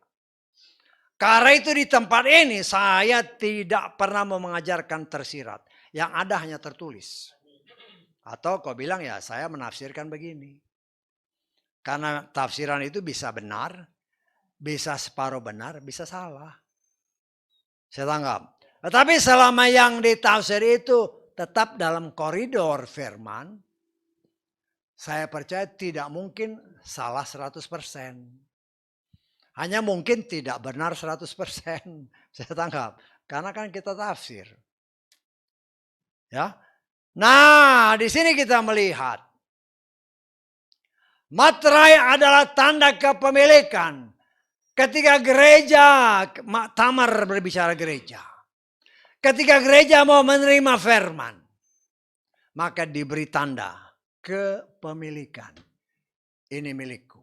Karena itu di tempat ini saya tidak pernah mau mengajarkan tersirat. Yang ada hanya tertulis. Atau kau bilang ya saya menafsirkan begini. Karena tafsiran itu bisa benar, bisa separuh benar, bisa salah. Saya tanggap. Tetapi selama yang ditafsir itu tetap dalam koridor firman, saya percaya tidak mungkin salah 100%. Hanya mungkin tidak benar 100%. Saya tangkap. Karena kan kita tafsir. Ya. Nah, di sini kita melihat. Materai adalah tanda kepemilikan. Ketika gereja, Tamar berbicara gereja. Ketika gereja mau menerima firman, maka diberi tanda kepemilikan. Ini milikku.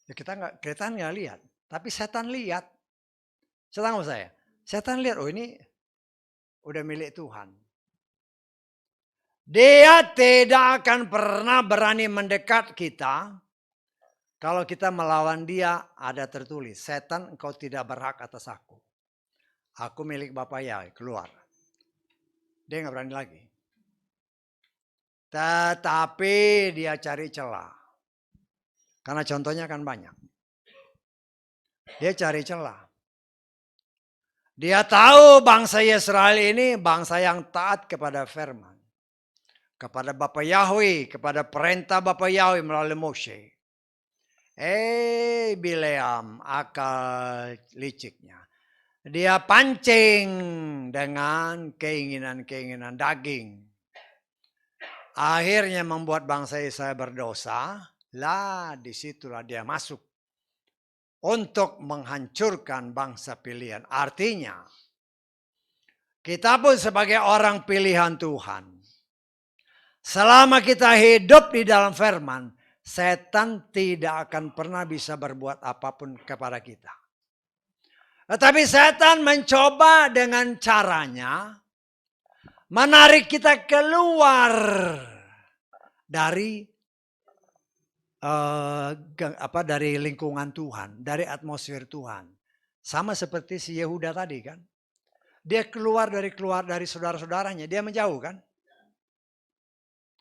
Ya kita nggak lihat, tapi setan lihat. Setan sama saya. Setan lihat, ini udah milik Tuhan. Dia tidak akan pernah berani mendekat kita. Kalau kita melawan dia, ada tertulis, setan engkau tidak berhak atas aku. Aku milik Bapak Yahweh, keluar. Dia nggak berani lagi. Tetapi dia cari celah. Karena contohnya kan banyak. Dia cari celah. Dia tahu bangsa Israel ini bangsa yang taat kepada firman. Kepada Bapak Yahweh, kepada perintah Bapak Yahweh melalui Moshe. Bileam, akal liciknya. Dia pancing dengan keinginan-keinginan daging. Akhirnya membuat bangsa Israel berdosa. Disitulah dia masuk. Untuk menghancurkan bangsa pilihan. Artinya, kita pun sebagai orang pilihan Tuhan. Selama kita hidup di dalam firman, setan tidak akan pernah bisa berbuat apapun kepada kita. Tetapi setan mencoba dengan caranya menarik kita keluar dari dari lingkungan Tuhan, dari atmosfer Tuhan. Sama seperti si Yehuda tadi kan. Dia keluar dari saudara-saudaranya, dia menjauh kan.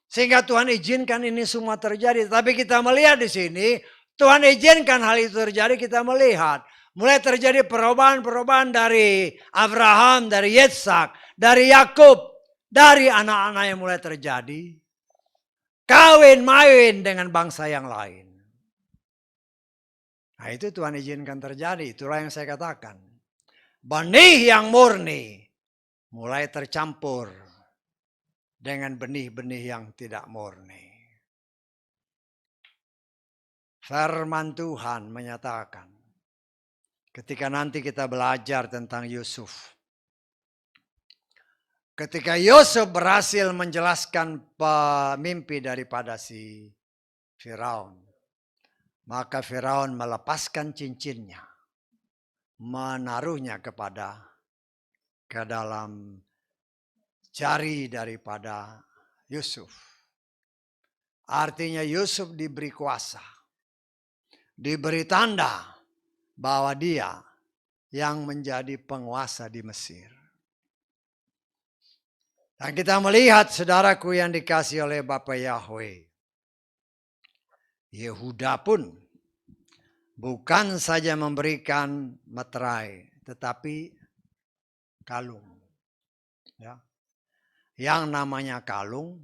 Sehingga Tuhan izinkan ini semua terjadi. Tapi kita melihat di sini, Tuhan izinkan hal itu terjadi, kita melihat. Mulai terjadi perubahan-perubahan dari Abraham, dari Yetzak, dari Yakub, dari anak-anak yang mulai terjadi. Kawin main dengan bangsa yang lain. Nah itu Tuhan izinkan terjadi, itulah yang saya katakan. Benih yang murni mulai tercampur dengan benih-benih yang tidak murni. Firman Tuhan menyatakan, ketika nanti kita belajar tentang Yusuf, ketika Yusuf berhasil menjelaskan mimpi daripada si Firaun, maka Firaun melepaskan cincinnya, menaruhnya ke dalam jari daripada Yusuf. Artinya Yusuf diberi kuasa, diberi tanda bahwa dia yang menjadi penguasa di Mesir. Dan kita melihat saudaraku yang dikasih oleh Bapa Yahweh, Yehuda pun bukan saja memberikan materai, tetapi kalung. Ya. Yang namanya kalung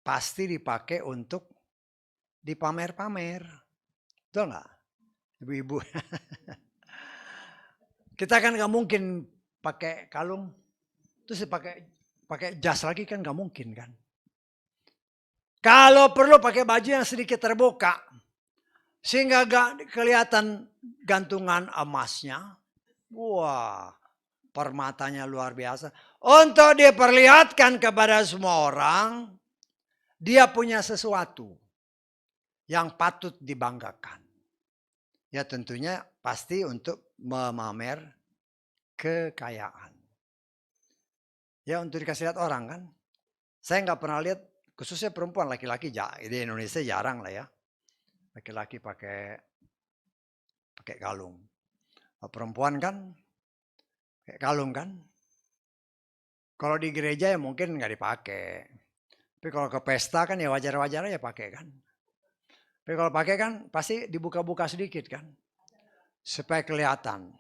pasti dipakai untuk dipamer-pamer. Betul nggak? Ibu-ibu. Kita kan nggak mungkin pakai kalung, terus pakai jas lagi kan nggak mungkin kan. Kalau perlu pakai baju yang sedikit terbuka, sehingga gak kelihatan gantungan emasnya. Wah, permatanya luar biasa. Untuk diperlihatkan kepada semua orang, dia punya sesuatu yang patut dibanggakan. Ya tentunya pasti untuk memamer kekayaan. Ya untuk dikasih lihat orang kan. Saya nggak pernah lihat, khususnya perempuan, laki-laki di Indonesia jarang lah ya. Laki-laki pakai kalung. Perempuan kan pakai kalung kan. Kalau di gereja ya mungkin nggak dipakai. Tapi kalau ke pesta kan ya wajar-wajar aja pakai kan. Tapi kalau pakai kan pasti dibuka-buka sedikit kan. Supaya kelihatan.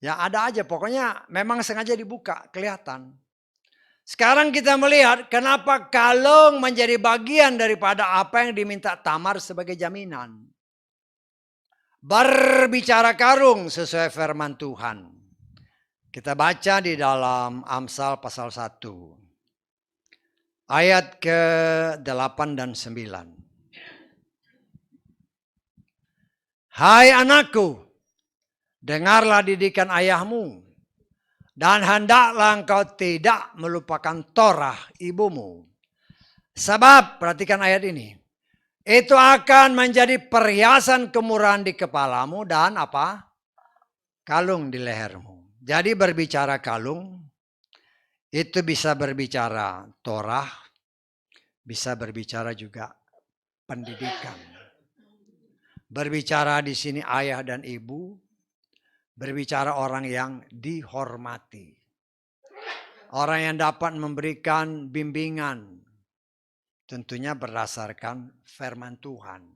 Ya ada aja pokoknya memang sengaja dibuka kelihatan. Sekarang kita melihat kenapa kalung menjadi bagian daripada apa yang diminta Tamar sebagai jaminan. Berbicara karung sesuai firman Tuhan. Kita baca di dalam Amsal pasal 1. Ayat ke-8 dan 9. Hai anakku, dengarlah didikan ayahmu, dan hendaklah engkau tidak melupakan Torah ibumu. Sebab, perhatikan ayat ini, itu akan menjadi perhiasan kemurahan di kepalamu dan apa? Kalung di lehermu. Jadi berbicara kalung, itu bisa berbicara Torah, bisa berbicara juga pendidikan. Berbicara di sini ayah dan ibu, berbicara orang yang dihormati. Orang yang dapat memberikan bimbingan, tentunya berdasarkan firman Tuhan.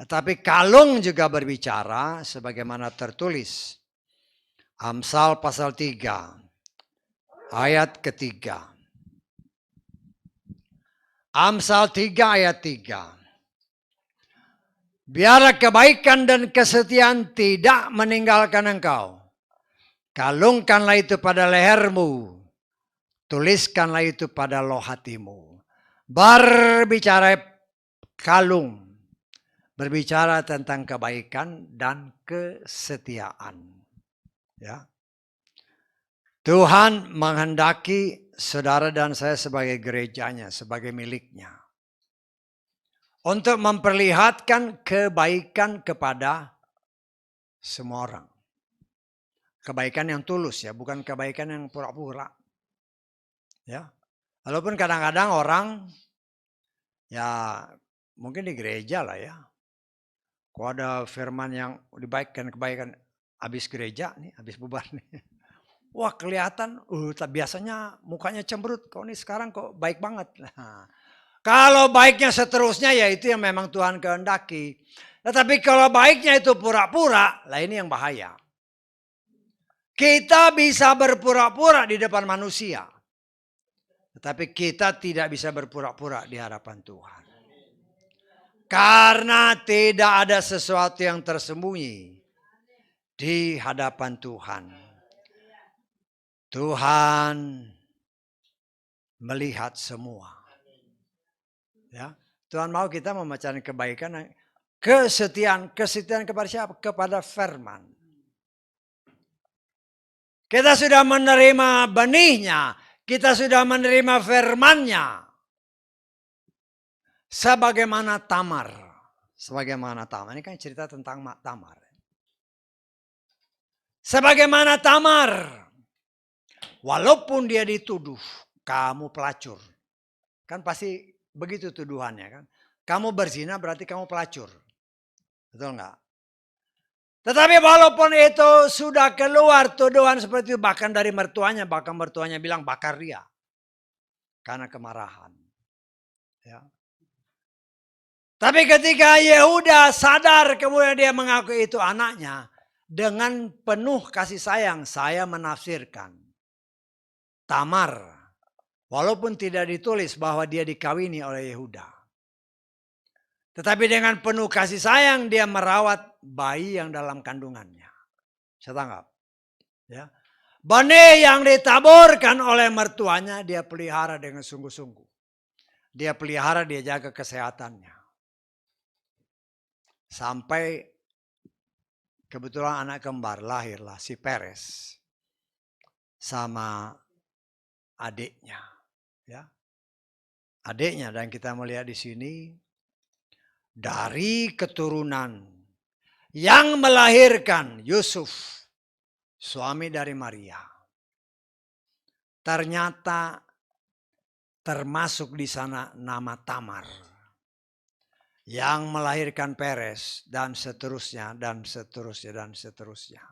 Tetapi kalung juga berbicara sebagaimana tertulis. Amsal pasal 3, ayat ketiga. Amsal 3 ayat 3. Biarlah kebaikan dan kesetiaan tidak meninggalkan engkau. Kalungkanlah itu pada lehermu. Tuliskanlah itu pada loh hatimu. Berbicara kalung. Berbicara tentang kebaikan dan kesetiaan. Ya. Tuhan menghendaki saudara dan saya sebagai gerejanya, sebagai miliknya. Untuk memperlihatkan kebaikan kepada semua orang. Kebaikan yang tulus ya, bukan kebaikan yang pura-pura. Ya. Walaupun kadang-kadang orang Ya mungkin di gereja lah ya. Kalau ada firman yang dibaikkan kebaikan habis gereja nih, habis bubar nih. Wah kelihatan, biasanya mukanya cemberut. Kok nih sekarang kok baik banget. Nah, kalau baiknya seterusnya ya itu yang memang Tuhan kehendaki. Tetapi kalau baiknya itu pura-pura, lah ini yang bahaya. Kita bisa berpura-pura di depan manusia. Tetapi kita tidak bisa berpura-pura di hadapan Tuhan. Karena tidak ada sesuatu yang tersembunyi di hadapan Tuhan. Tuhan melihat semua. Ya, Tuhan mau kita memecahkan kebaikan, kesetiaan kepada siapa? Kepada firman. Kita sudah menerima benihnya, kita sudah menerima firman-Nya. Sebagaimana Tamar. Sebagaimana Tamar. Ini kan cerita tentang Tamar. Sebagaimana Tamar. Walaupun dia dituduh, kamu pelacur. Kan pasti begitu tuduhannya kan. Kamu berzina berarti kamu pelacur. Betul enggak? Tetapi walaupun itu sudah keluar tuduhan seperti itu. Bahkan dari mertuanya. Bahkan mertuanya bilang bakar dia. Karena kemarahan. Ya. Tapi ketika Yehuda sadar kemudian dia mengaku itu anaknya. Dengan penuh kasih sayang saya menafsirkan. Tamar. Walaupun tidak ditulis bahwa dia dikawini oleh Yehuda. Tetapi dengan penuh kasih sayang dia merawat bayi yang dalam kandungannya. Saya tanggap. Ya. Benih yang ditaburkan oleh mertuanya dia pelihara dengan sungguh-sungguh. Dia pelihara, dia jaga kesehatannya. Sampai kebetulan anak kembar lahirlah si Peres. Sama adiknya. Ya. Adiknya dan kita melihat di sini. Dari keturunan yang melahirkan Yusuf, suami dari Maria. Ternyata termasuk di sana nama Tamar. Yang melahirkan Peres dan seterusnya dan seterusnya dan seterusnya.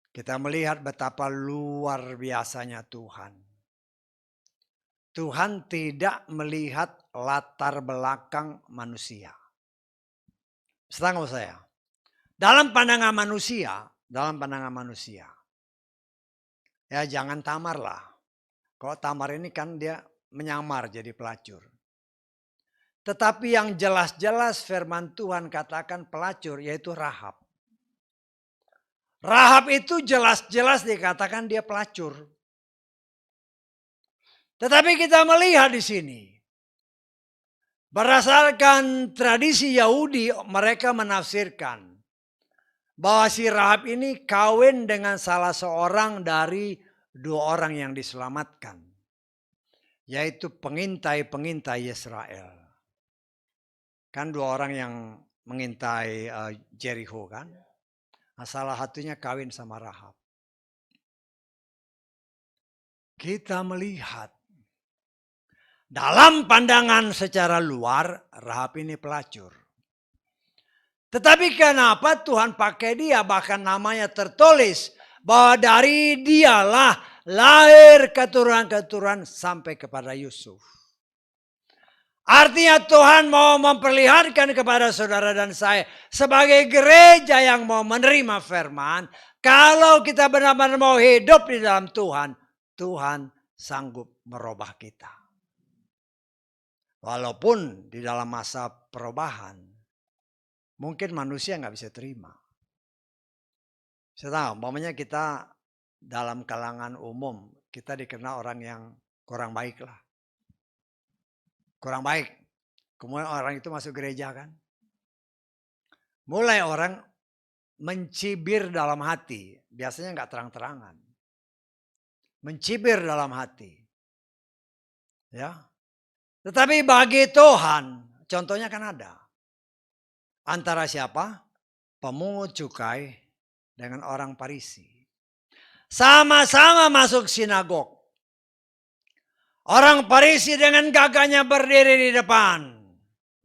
Kita melihat betapa luar biasanya Tuhan. Tuhan tidak melihat latar belakang manusia. Setahu saya. Dalam pandangan manusia. Ya jangan Tamar lah. Kalau Tamar ini kan dia menyamar jadi pelacur. Tetapi yang jelas-jelas firman Tuhan katakan pelacur yaitu Rahab. Rahab itu jelas-jelas dikatakan dia pelacur. Tetapi kita melihat di sini. Berdasarkan tradisi Yahudi mereka menafsirkan. Bahwa si Rahab ini kawin dengan salah seorang dari 2 orang yang diselamatkan. Yaitu pengintai-pengintai Israel. Kan 2 orang yang mengintai Jericho kan. Nah, salah satunya kawin sama Rahab. Kita melihat. Dalam pandangan secara luar, Rahab ini pelacur. Tetapi kenapa Tuhan pakai dia, bahkan namanya tertulis bahwa dari dialah lahir keturunan-keturunan sampai kepada Yusuf. Artinya Tuhan mau memperlihatkan kepada saudara dan saya sebagai gereja yang mau menerima firman, kalau kita benar-benar mau hidup di dalam Tuhan, Tuhan sanggup merubah kita. Walaupun di dalam masa perubahan, mungkin manusia nggak bisa terima. Saya tahu, umpamanya kita dalam kalangan umum, kita dikenal orang yang kurang baik lah. Kurang baik. Kemudian orang itu masuk gereja kan. Mulai orang mencibir dalam hati. Biasanya nggak terang-terangan. Mencibir dalam hati. Ya. Tetapi bagi Tuhan, contohnya kan ada. Antara siapa? Pemungut cukai dengan orang Farisi. Sama-sama masuk sinagog. Orang Farisi dengan gagahnya berdiri di depan.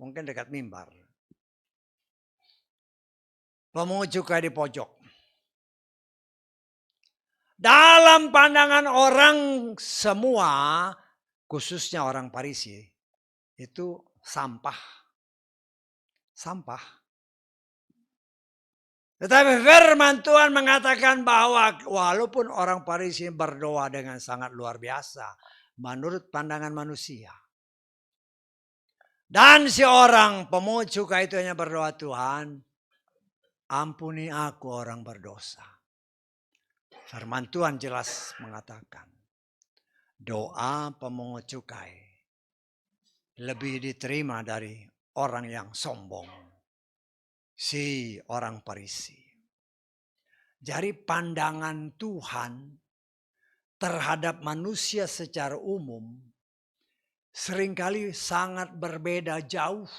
Mungkin dekat mimbar. Pemungut cukai di pojok. Dalam pandangan orang semua, khususnya orang Farisi, itu sampah. Sampah. Tetapi firman Tuhan mengatakan bahwa walaupun orang Farisi berdoa dengan sangat luar biasa, menurut pandangan manusia. Dan si orang pemungut cukai itu hanya berdoa, Tuhan, ampuni aku orang berdosa. Firman Tuhan jelas mengatakan, doa pemungut cukai lebih diterima dari orang yang sombong, si orang Farisi. Jadi pandangan Tuhan terhadap manusia secara umum seringkali sangat berbeda jauh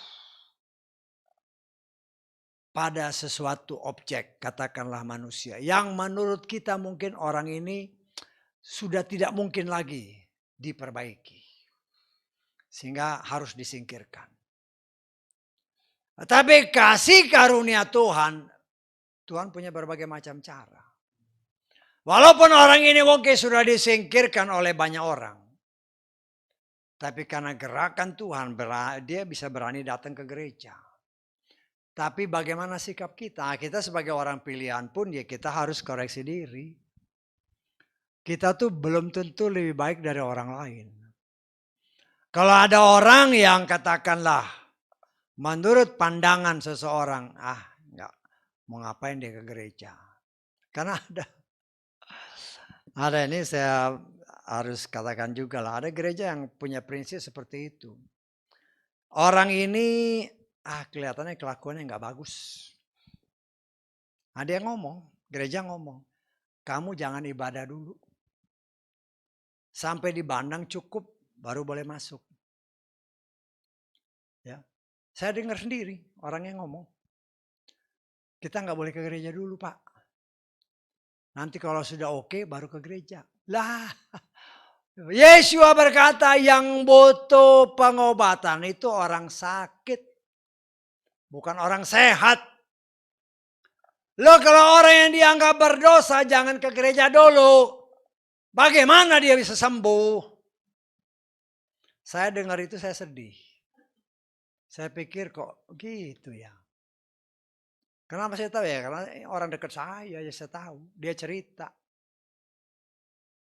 pada sesuatu objek, katakanlah manusia, yang menurut kita mungkin orang ini sudah tidak mungkin lagi diperbaiki, sehingga harus disingkirkan. Tapi kasih karunia Tuhan, Tuhan punya berbagai macam cara. Walaupun orang ini mungkin sudah disingkirkan oleh banyak orang, tapi karena gerakan Tuhan, dia bisa berani datang ke gereja. Tapi bagaimana sikap kita? Kita sebagai orang pilihan pun ya kita harus koreksi diri. Kita tuh belum tentu lebih baik dari orang lain. Kalau ada orang yang katakanlah menurut pandangan seseorang, enggak mau ngapain dia ke gereja. Karena ada ini saya harus katakan juga lah, ada gereja yang punya prinsip seperti itu. Orang ini kelihatannya kelakuannya nggak bagus. Ada yang ngomong, gereja ngomong, kamu jangan ibadah dulu. Sampai dibandang cukup baru boleh masuk. Ya, saya dengar sendiri orang yang ngomong, kita nggak boleh ke gereja dulu Pak. Nanti kalau sudah oke baru ke gereja. Lah, Yesus berkata yang butuh pengobatan itu orang sakit. Bukan orang sehat. Loh kalau orang yang dianggap berdosa jangan ke gereja dulu. Bagaimana dia bisa sembuh? Saya dengar itu saya sedih. Saya pikir kok gitu ya. Kenapa saya tahu ya? Karena orang dekat saya ya saya tahu. Dia cerita.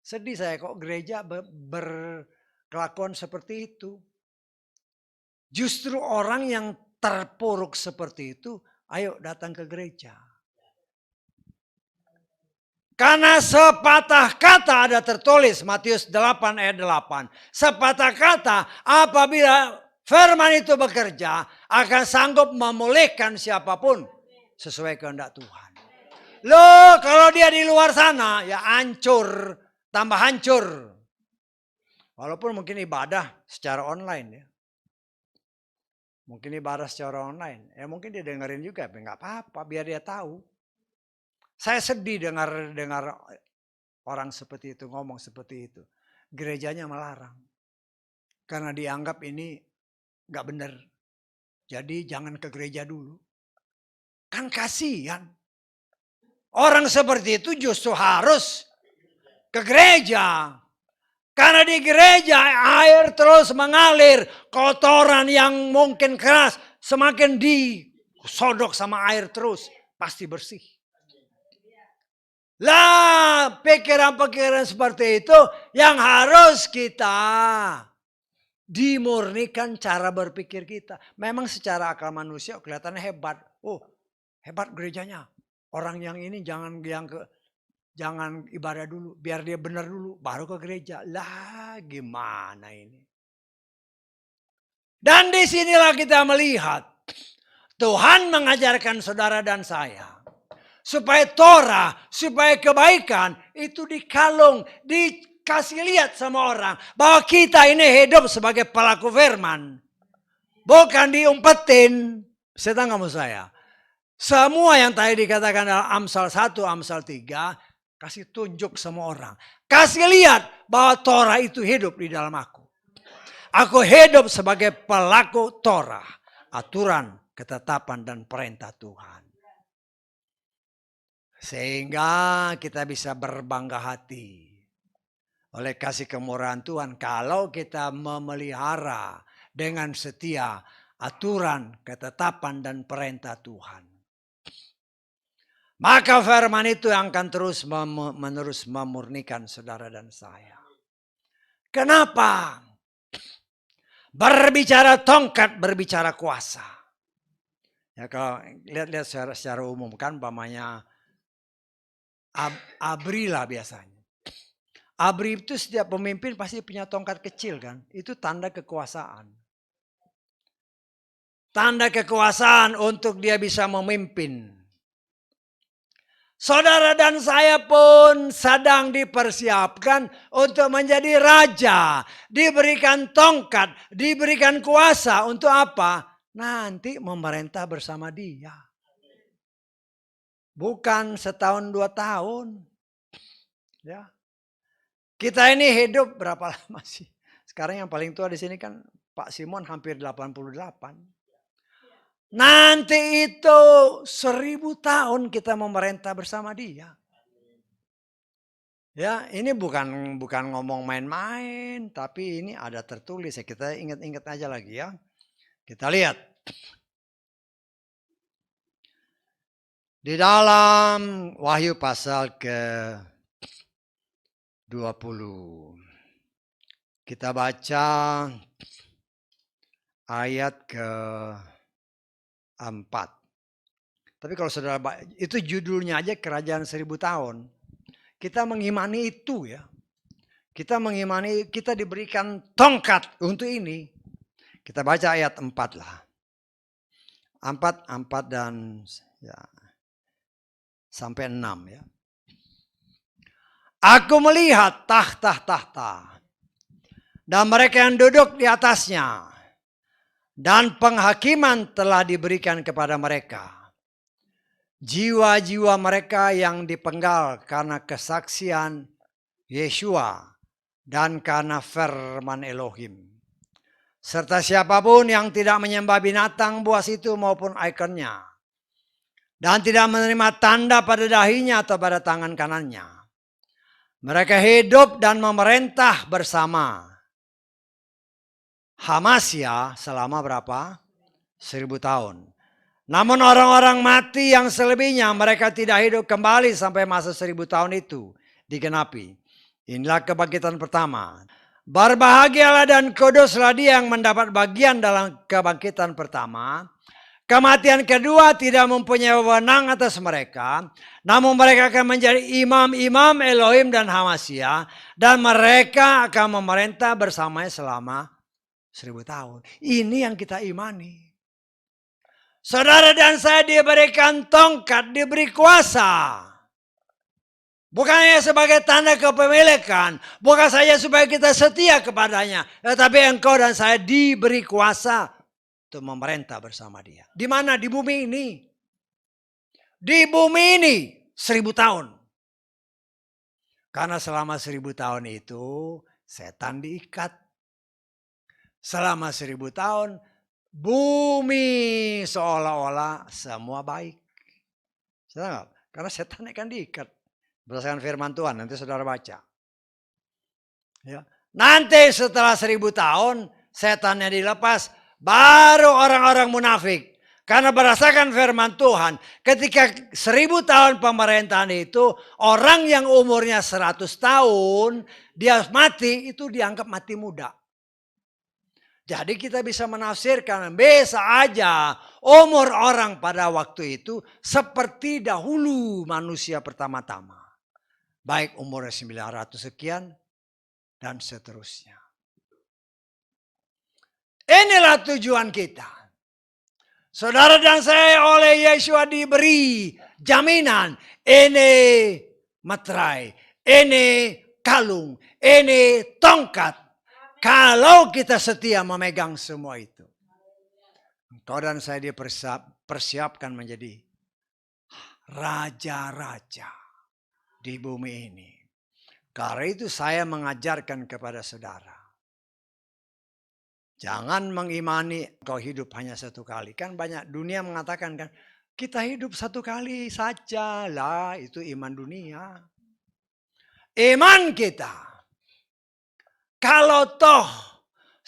Sedih saya kok gereja berkelakuan seperti itu. Justru orang yang terpuruk seperti itu, ayo datang ke gereja. Karena sepatah kata ada tertulis Matius 8 ayat 8. Sepatah kata apabila firman itu bekerja akan sanggup memulihkan siapapun sesuai kehendak Tuhan. Loh kalau dia di luar sana ya hancur, tambah hancur. Walaupun mungkin ibadah secara online ya. Mungkin ibadah secara online. Ya mungkin dia dengerin juga. Tapi nggak apa-apa. Biar dia tahu. Saya sedih dengar orang seperti itu. Ngomong seperti itu. Gerejanya melarang. Karena dianggap ini nggak benar. Jadi jangan ke gereja dulu. Kan kasihan. Orang seperti itu justru harus ke gereja. Karena di gereja air terus mengalir. Kotoran yang mungkin keras semakin disodok sama air terus. Pasti bersih. Lah pikiran-pikiran seperti itu yang harus kita dimurnikan cara berpikir kita. Memang secara akal manusia kelihatannya hebat. Oh hebat gerejanya. Orang yang ini jangan ibadah dulu, biar dia benar dulu, baru ke gereja. Lah gimana ini? Dan disinilah kita melihat Tuhan mengajarkan saudara dan saya supaya Torah, supaya kebaikan itu dikalung, dikasih lihat sama orang bahwa kita ini hidup sebagai pelaku firman, bukan diumpetin. Setan kamu saya. Semua yang tadi dikatakan dalam Amsal 1, Amsal 3 kasih tunjuk sama orang. Kasih lihat bahwa Torah itu hidup di dalam aku. Aku hidup sebagai pelaku Torah, aturan, ketetapan, dan perintah Tuhan. Sehingga kita bisa berbangga hati oleh kasih kemurahan Tuhan kalau kita memelihara dengan setia aturan, ketetapan, dan perintah Tuhan. Maka firman itu yang akan terus menerus memurnikan saudara dan saya. Kenapa? Berbicara tongkat, berbicara kuasa. Ya kalau lihat-lihat secara umum kan umpamanya ABRI lah biasanya. ABRI itu setiap pemimpin pasti punya tongkat kecil kan. Itu tanda kekuasaan. Tanda kekuasaan untuk dia bisa memimpin. Saudara dan saya pun sedang dipersiapkan untuk menjadi raja. Diberikan tongkat, diberikan kuasa untuk apa? Nanti memerintah bersama dia. Bukan setahun 2 tahun. Ya. Kita ini hidup berapa lama sih? Sekarang yang paling tua di sini kan Pak Simon hampir 88. Nanti itu 1000 tahun kita memerintah bersama dia. Ya, ini bukan ngomong main-main, tapi ini ada tertulis ya. Kita ingat-ingat aja lagi ya. Kita lihat. Di dalam Wahyu pasal ke-20. Kita baca ayat ke-4. Tapi kalau saudara, itu judulnya aja Kerajaan 1000 tahun. Kita mengimani itu ya. Kita mengimani, kita diberikan tongkat untuk ini. Kita baca ayat 4 lah. 4 dan ya, sampai 6 ya. Aku melihat tahta-tahta dan mereka yang duduk di atasnya. Dan penghakiman telah diberikan kepada mereka. Jiwa-jiwa mereka yang dipenggal karena kesaksian Yeshua dan karena firman Elohim. Serta siapapun yang tidak menyembah binatang buas itu maupun ikonnya. Dan tidak menerima tanda pada dahinya atau pada tangan kanannya. Mereka hidup dan memerintah bersama Hamasya selama berapa? 1000 tahun. Namun orang-orang mati yang selebihnya mereka tidak hidup kembali sampai masa 1000 tahun itu digenapi. Inilah kebangkitan pertama. Berbahagialah dan kuduslah dia yang mendapat bagian dalam kebangkitan pertama. Kematian kedua tidak mempunyai wewenang atas mereka. Namun mereka akan menjadi imam-imam Elohim dan Hamasya. Dan mereka akan memerintah bersamanya selama 1000 tahun. Ini yang kita imani. Saudara dan saya diberikan tongkat, diberi kuasa. Bukan hanya sebagai tanda kepemilikan. Bukan saja supaya kita setia kepadanya. Tetapi engkau dan saya diberi kuasa untuk memerintah bersama dia. Di mana? Di bumi ini. Di bumi ini 1000 tahun. Karena selama 1000 tahun itu setan diikat. Selama 1000 tahun bumi seolah-olah semua baik. Karena setan kan diikat. Berdasarkan firman Tuhan, nanti saudara baca. Ya. Nanti setelah 1000 tahun, setannya dilepas, baru orang-orang munafik. Karena berdasarkan firman Tuhan, ketika 1000 tahun pemerintahan itu, orang yang umurnya 100 tahun, dia mati, itu dianggap mati muda. Jadi kita bisa menafsirkan, bisa aja umur orang pada waktu itu seperti dahulu manusia pertama-tama. Baik umurnya 900 sekian dan seterusnya. Inilah tujuan kita. Saudara dan saya oleh Yeshua diberi jaminan. Ini materai, ini kalung, ini tongkat. Kalau kita setia memegang semua itu. Engkau dan saya dipersiapkan menjadi raja-raja di bumi ini. Karena itu saya mengajarkan kepada saudara. Jangan mengimani kau hidup hanya satu kali. Kan banyak dunia mengatakan kan, kita hidup satu kali saja lah, itu iman dunia. Iman kita, kalau toh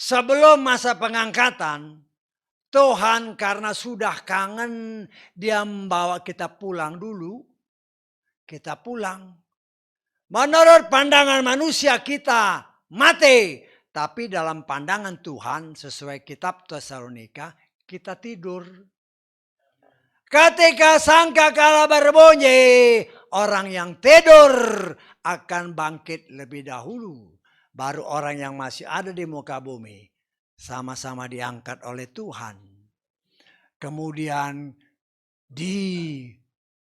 sebelum masa pengangkatan, Tuhan karena sudah kangen, dia membawa kita pulang dulu. Kita pulang. Menurut pandangan manusia kita mati. Tapi dalam pandangan Tuhan sesuai kitab Tesalonika kita tidur. Ketika sangkakala berbunyi, orang yang tidur akan bangkit lebih dahulu. Baru orang yang masih ada di muka bumi sama-sama diangkat oleh Tuhan. Kemudian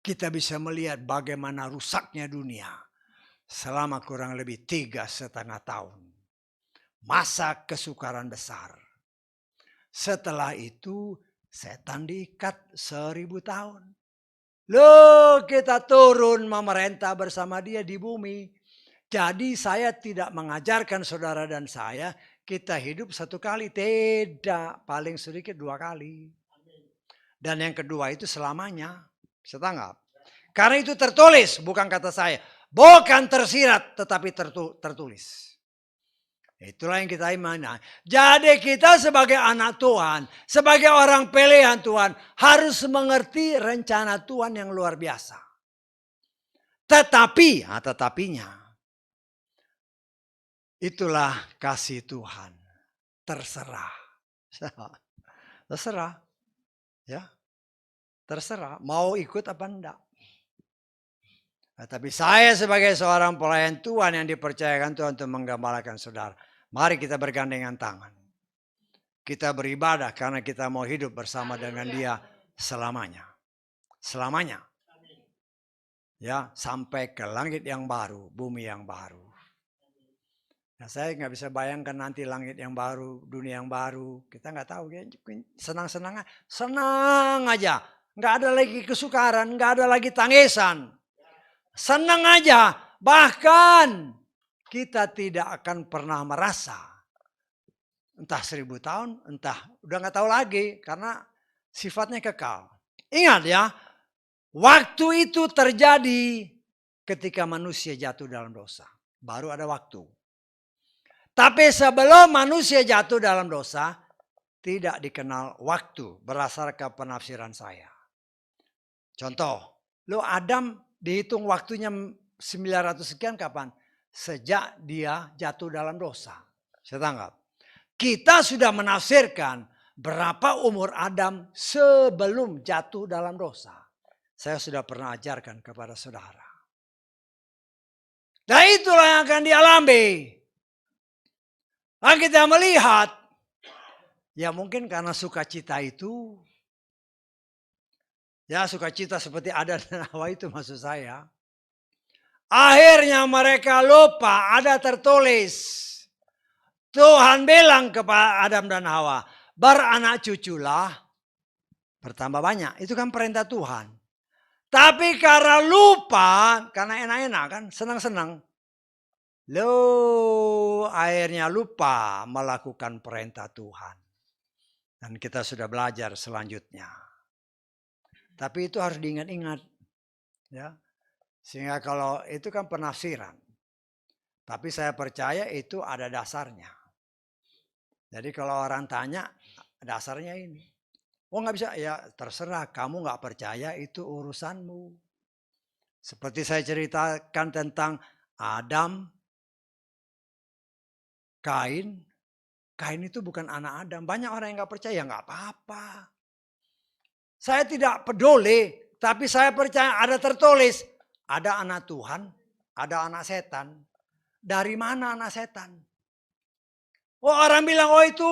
kita bisa melihat bagaimana rusaknya dunia selama kurang lebih 3,5 tahun. Masa kesukaran besar. Setelah itu setan diikat 1000 tahun. Loh, kita turun memerintah bersama dia di bumi. Jadi saya tidak mengajarkan saudara dan saya kita hidup satu kali. Tidak, paling sedikit 2 kali. Dan yang kedua itu selamanya. Bisa tanggap? Karena itu tertulis, bukan kata saya. Bukan tersirat, tetapi tertulis. Itulah yang kita imani. Jadi kita sebagai anak Tuhan, sebagai orang pilihan Tuhan, harus mengerti rencana Tuhan yang luar biasa. Tetapinya, itulah kasih Tuhan. Terserah. Terserah. Ya. Terserah. Mau ikut apa enggak. Nah, tapi saya sebagai seorang pelayan Tuhan yang dipercayakan Tuhan untuk menggembalakan saudara. Mari kita bergandengan tangan. Kita beribadah karena kita mau hidup bersama dengan dia selamanya. Selamanya. Ya, sampai ke langit yang baru, bumi yang baru. Nah, saya nggak bisa bayangkan nanti langit yang baru, dunia yang baru. Kita nggak tahu. Senang-senang aja. Nggak ada lagi kesukaran, nggak ada lagi tangisan. Senang aja. Bahkan kita tidak akan pernah merasa. Entah 1000 tahun, entah. Udah gak tahu lagi. Karena sifatnya kekal. Ingat ya. Waktu itu terjadi ketika manusia jatuh dalam dosa. Baru ada waktu. Tapi sebelum manusia jatuh dalam dosa. Tidak dikenal waktu. Berdasarkan penafsiran saya. Contoh. Lo Adam dihitung waktunya 900 sekian kapan? Sejak dia jatuh dalam dosa. Saya tanggap. Kita sudah menafsirkan berapa umur Adam sebelum jatuh dalam dosa. Saya sudah pernah ajarkan kepada saudara. Dan itulah yang akan dialami. Nah, kita melihat. Ya mungkin karena sukacita itu. Ya sukacita seperti Adam dan Hawa itu maksud saya. Akhirnya mereka lupa, ada tertulis. Tuhan bilang kepada Adam dan Hawa, beranak cuculah, bertambah banyak. Itu kan perintah Tuhan. Tapi karena lupa, karena enak-enak kan, senang-senang. Loh, akhirnya lupa melakukan perintah Tuhan. Dan kita sudah belajar selanjutnya. Tapi itu harus diingat-ingat. Ya. Sehingga kalau itu kan penafsiran. Tapi saya percaya itu ada dasarnya. Jadi kalau orang tanya dasarnya ini. Oh nggak bisa, ya terserah kamu nggak percaya itu urusanmu. Seperti saya ceritakan tentang Adam, Kain. Kain itu bukan anak Adam. Banyak orang yang nggak percaya, nggak apa-apa. Saya tidak peduli, tapi saya percaya ada tertulis. Ada anak Tuhan, ada anak setan. Dari mana anak setan? Oh orang bilang, oh itu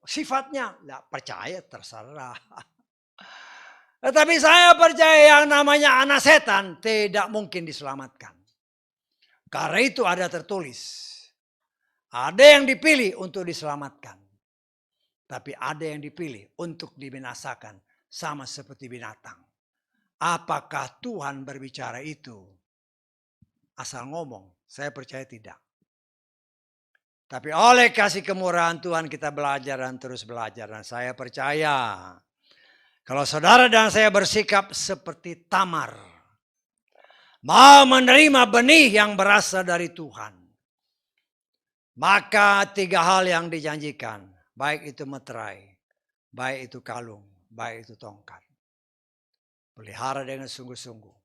sifatnya. Nggak percaya, terserah. Tetapi saya percaya yang namanya anak setan tidak mungkin diselamatkan. Karena itu ada tertulis. Ada yang dipilih untuk diselamatkan. Tapi ada yang dipilih untuk dibinasakan sama seperti binatang. Apakah Tuhan berbicara itu? Asal ngomong, saya percaya tidak. Tapi oleh kasih kemurahan Tuhan kita belajar dan terus belajar. Dan saya percaya kalau saudara dan saya bersikap seperti Tamar, mau menerima benih yang berasal dari Tuhan, maka 3 hal yang dijanjikan, baik itu meterai, baik itu kalung, baik itu tongkat, pelihara dengan sungguh-sungguh.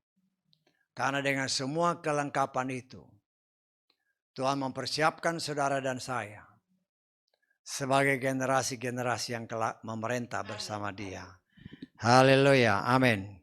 Karena dengan semua kelengkapan itu, Tuhan mempersiapkan saudara dan saya sebagai generasi-generasi yang kelak memerintah bersama Dia. Haleluya, amin.